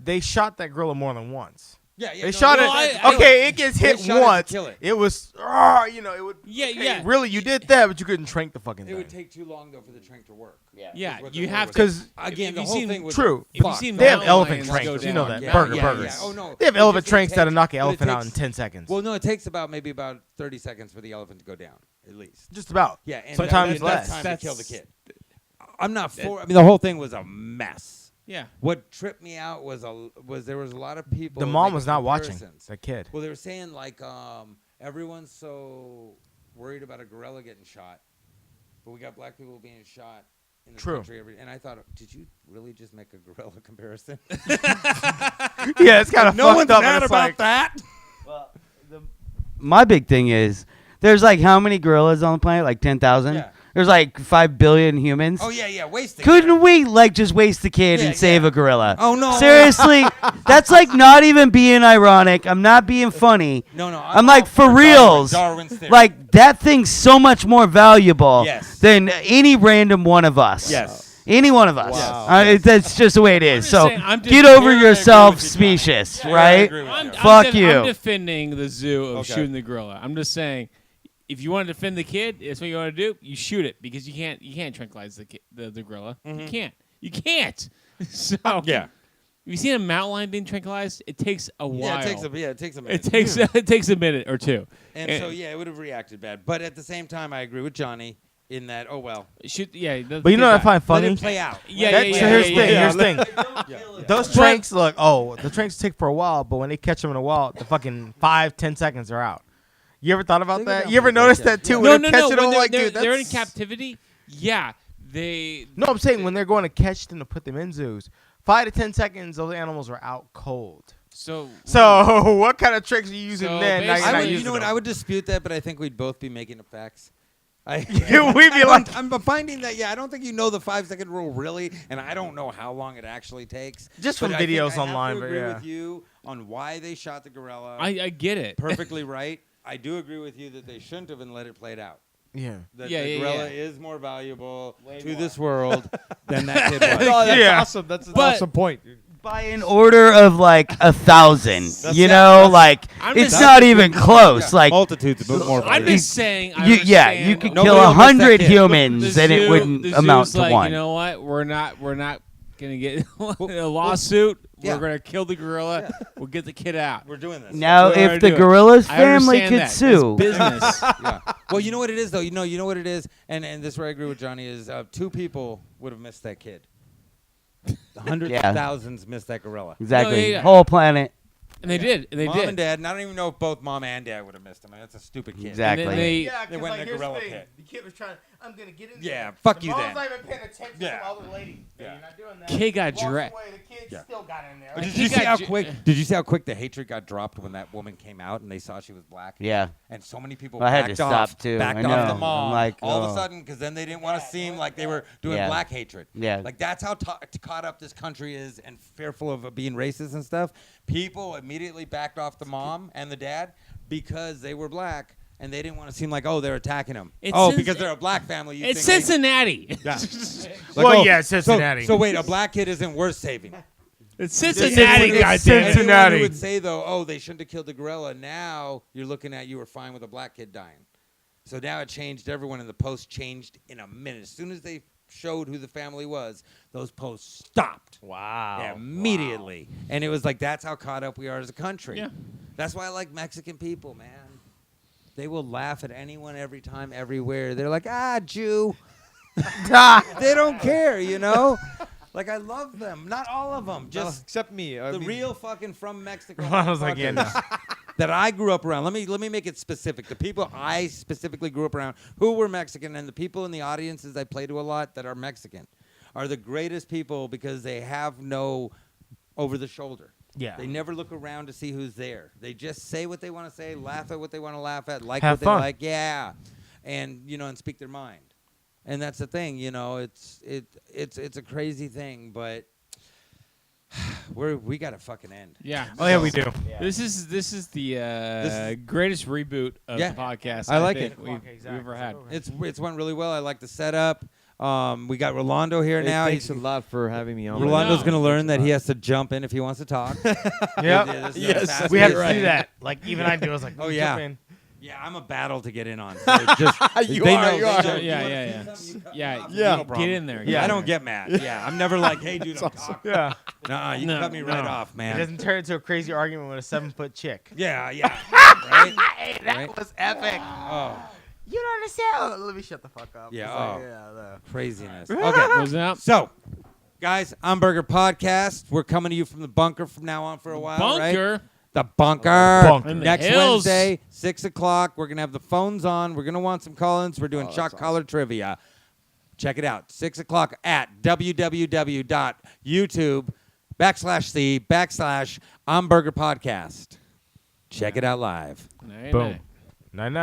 They shot that gorilla more than once. Yeah, yeah. They no, shot no, it. I- Okay, it gets they hit shot it to once. kill it. It was, it would. Yeah, okay, yeah. Really, you did that, but you couldn't trank the fucking It thing. would take too long though for the trank to work. Yeah, Is what you the have word to. was. Because Again, if the you've whole seen- thing was True. If you've fucked. seen they have mountain elephant lions tranks. go You know down, that. Yeah, Burger, yeah, burgers. yeah. Oh no. They have It elephant just- it tranks that'll takes- knock an but it elephant out in takes- 10 seconds. Well, no, it takes maybe about 30 seconds for the elephant to go down, at least. Just about. Yeah, and Sometimes that's less. time to kill the That's- kid. I'm not for. I mean, the whole thing was a mess. Yeah. What tripped me out was there was a lot of people. The mom making was not watching comparisons. the kid. Well, they were saying like everyone's so worried about a gorilla getting shot, but we got black people being shot in the True. country and I thought, did you really just make a gorilla comparison? Yeah, it's kind of no fucked one's up. mad and it's about like, that. My big thing is there's like how many gorillas on the planet? Like 10,000? Yeah. There's like 5 billion humans. Oh yeah, wasting. Couldn't we like just waste the kid Yeah, and save yeah. a gorilla? Oh no. Seriously, that's like not even being ironic. I'm not being funny. No. I'm like, for reals. Darwin's theory. Like that thing's so much more valuable Yes. than any random one of us. Yes. Any one of us. Wow. That's just the way it is. just So saying, I'm get just- over Yeah, I agree yourself, with you, Johnny. species, Yeah, I right? agree with you. Fuck you. I'm defending the zoo of Okay. shooting the gorilla. I'm just saying, if you want to defend the kid, that's what you want to do. You shoot it because you can't tranquilize the gorilla. You can't. So Yeah. Have you seen a mountain lion being tranquilized? It takes a while. Yeah, it takes a minute. it takes a minute or two. And so yeah, it would have reacted bad. But at the same time, I agree with Johnny in that. Oh well, Shoot, yeah. But you know what I find let funny? it play out. Yeah, That- so here's the thing. yeah. Here's the thing. Those tranks, look. Oh, the tranks take for a while, but when they catch them in a while, the fucking 5-10 seconds are out. You ever thought about They go that? down You ever pretty quick, noticed yeah. that too? No, When no, they're no. catching When them, like, they're, dude, they're in that's- captivity, yeah, they. No, I'm saying when they're going to catch them to put them in zoos, 5 to 10 seconds, those animals are out cold. So So what kind of tricks are you using So then? Now you're basically- not You using know what? them. I would dispute that, but I think we'd both be making up facts. We'd be like, I'm finding that. Yeah, I don't think you know the 5-second rule really, and I don't know how long it actually takes. Just But from I think videos I have online, to but agree yeah. with you on why they shot the gorilla. I get it. Perfectly right. I do agree with you that they shouldn't have and let it play it out. yeah. That Yeah, the yeah, gorilla yeah. is more valuable to this world than that kid was. No, that's Yeah. awesome. That's an But- awesome point. By an order of like 1,000. You yeah, know, that's- like I'm it's just- not even close. Like multitudes, but more. I'm just saying. I you understand- could Nobody kill will miss that 100 kid. humans The and it zoo- wouldn't the amount zoo's to like, one. You know what? We're not gonna get a lawsuit. yeah. We're gonna kill the gorilla. We'll get the kid out. We're doing this. Now, That's what I if the do. gorilla's I family understand could that. It's sue, business. Yeah. Well, you know what it is, though. You know what it is, and this is where I agree with Johnny is 2 people would have missed that kid. Hundreds Yeah. of thousands missed that gorilla. exactly, yeah. whole planet. And they did. And they Mom did. and dad, and I don't even know if both mom and dad would have missed him. That's a stupid kid. Exactly. And then they, Yeah, They went in the gorilla pit. The kid was trying. I'm gonna get in. Yeah, fuck you Mom's then. not even paying attention Yeah. to all the ladies. Yeah. You're not doing that. Kid got Walks dragged. away, the kid Yeah. still got in there. But Like, did you He see got how ju- quick? Did you see how quick the hatred got dropped when that woman came out and they saw she was black? Yeah. And so many people I had to backed stop, off, too. backed I off know. the mom. I'm like, all of oh. a sudden, because then they didn't want to seem like they were doing Yeah. black hatred. Yeah. Like that's how caught up this country is and fearful of being racist and stuff. People immediately backed off the mom and the dad because they were black and they didn't want to seem like, oh, they're attacking them. It's Oh, Cin- because they're a black family. You it's think they- Cincinnati. Yeah. Well, oh, yeah, Cincinnati. So wait, a black kid isn't worth saving. It's Cincinnati, Cincinnati. goddamn it. Anyone Cincinnati. who would say though, oh, they shouldn't have killed the gorilla. Now you're looking at you were fine with a black kid dying. So now it changed everyone, and the post changed in a minute. As soon as they showed who the family was, those posts stopped. wow. Immediately. And it was like that's how caught up we are as a country. Yeah. That's why I like Mexican people, man. They will laugh at anyone every time, everywhere. They're like, Jew. They don't care, you know? Like, I love them. Not all of them. Just Except me. I the mean, real fucking from Mexico. I was like, yeah, no. motherfuckers. that I grew up around. Let me make it specific. The people I specifically grew up around who were Mexican, and the people in the audiences I play to a lot that are Mexican, are the greatest people because they have no over the shoulder. Yeah. They never look around to see who's there. They just say what they want to say, laugh at what they want to laugh at, like Have what fun. they like, yeah, and and speak their mind. And that's the thing, it's a crazy thing, but we got to fucking end. Yeah. Oh yeah, we do. This is the is- greatest reboot of Yeah. the podcast I like think it. we've Okay, exactly. ever had. It's went really well. I like the setup. We got Rolando here Hey, now. thanks a lot for having me on. Rolando's No. going to learn that he has to jump in if he wants to talk. Yep. Yes, We have to Right. do that. Like even I do. I was like, Oh, jump yeah. in. Yeah, I'm a battle to get in on. So just, You they are, know, you they are. know. Yeah, You yeah, wanna yeah. say something, you cut me Yeah, off. yeah. No problem. Get in there. Yeah. I don't get mad. Yeah, I'm never like, hey, dude, I'm talking. Yeah. Nuh-uh, you No, cut me right no. off, It man. doesn't turn into a crazy argument with a 7-foot chick. Yeah, yeah. Right? That Right? was epic. Oh, You don't understand. Let me shut the fuck up. Yeah, It's oh. no. craziness. Okay. Closing out. So, guys, Hamburger Podcast. We're coming to you from the bunker from now on for a while, right? Bunker. The bunker. Bunker. In the Next hills. Wednesday, 6 o'clock. We're going to have the phones on. We're going to want some call-ins. We're doing shock collar trivia. Check it out. 6 o'clock at www.youtube.com/C/Hamburger Podcast. Check it out live. Night, Boom. night. Night night.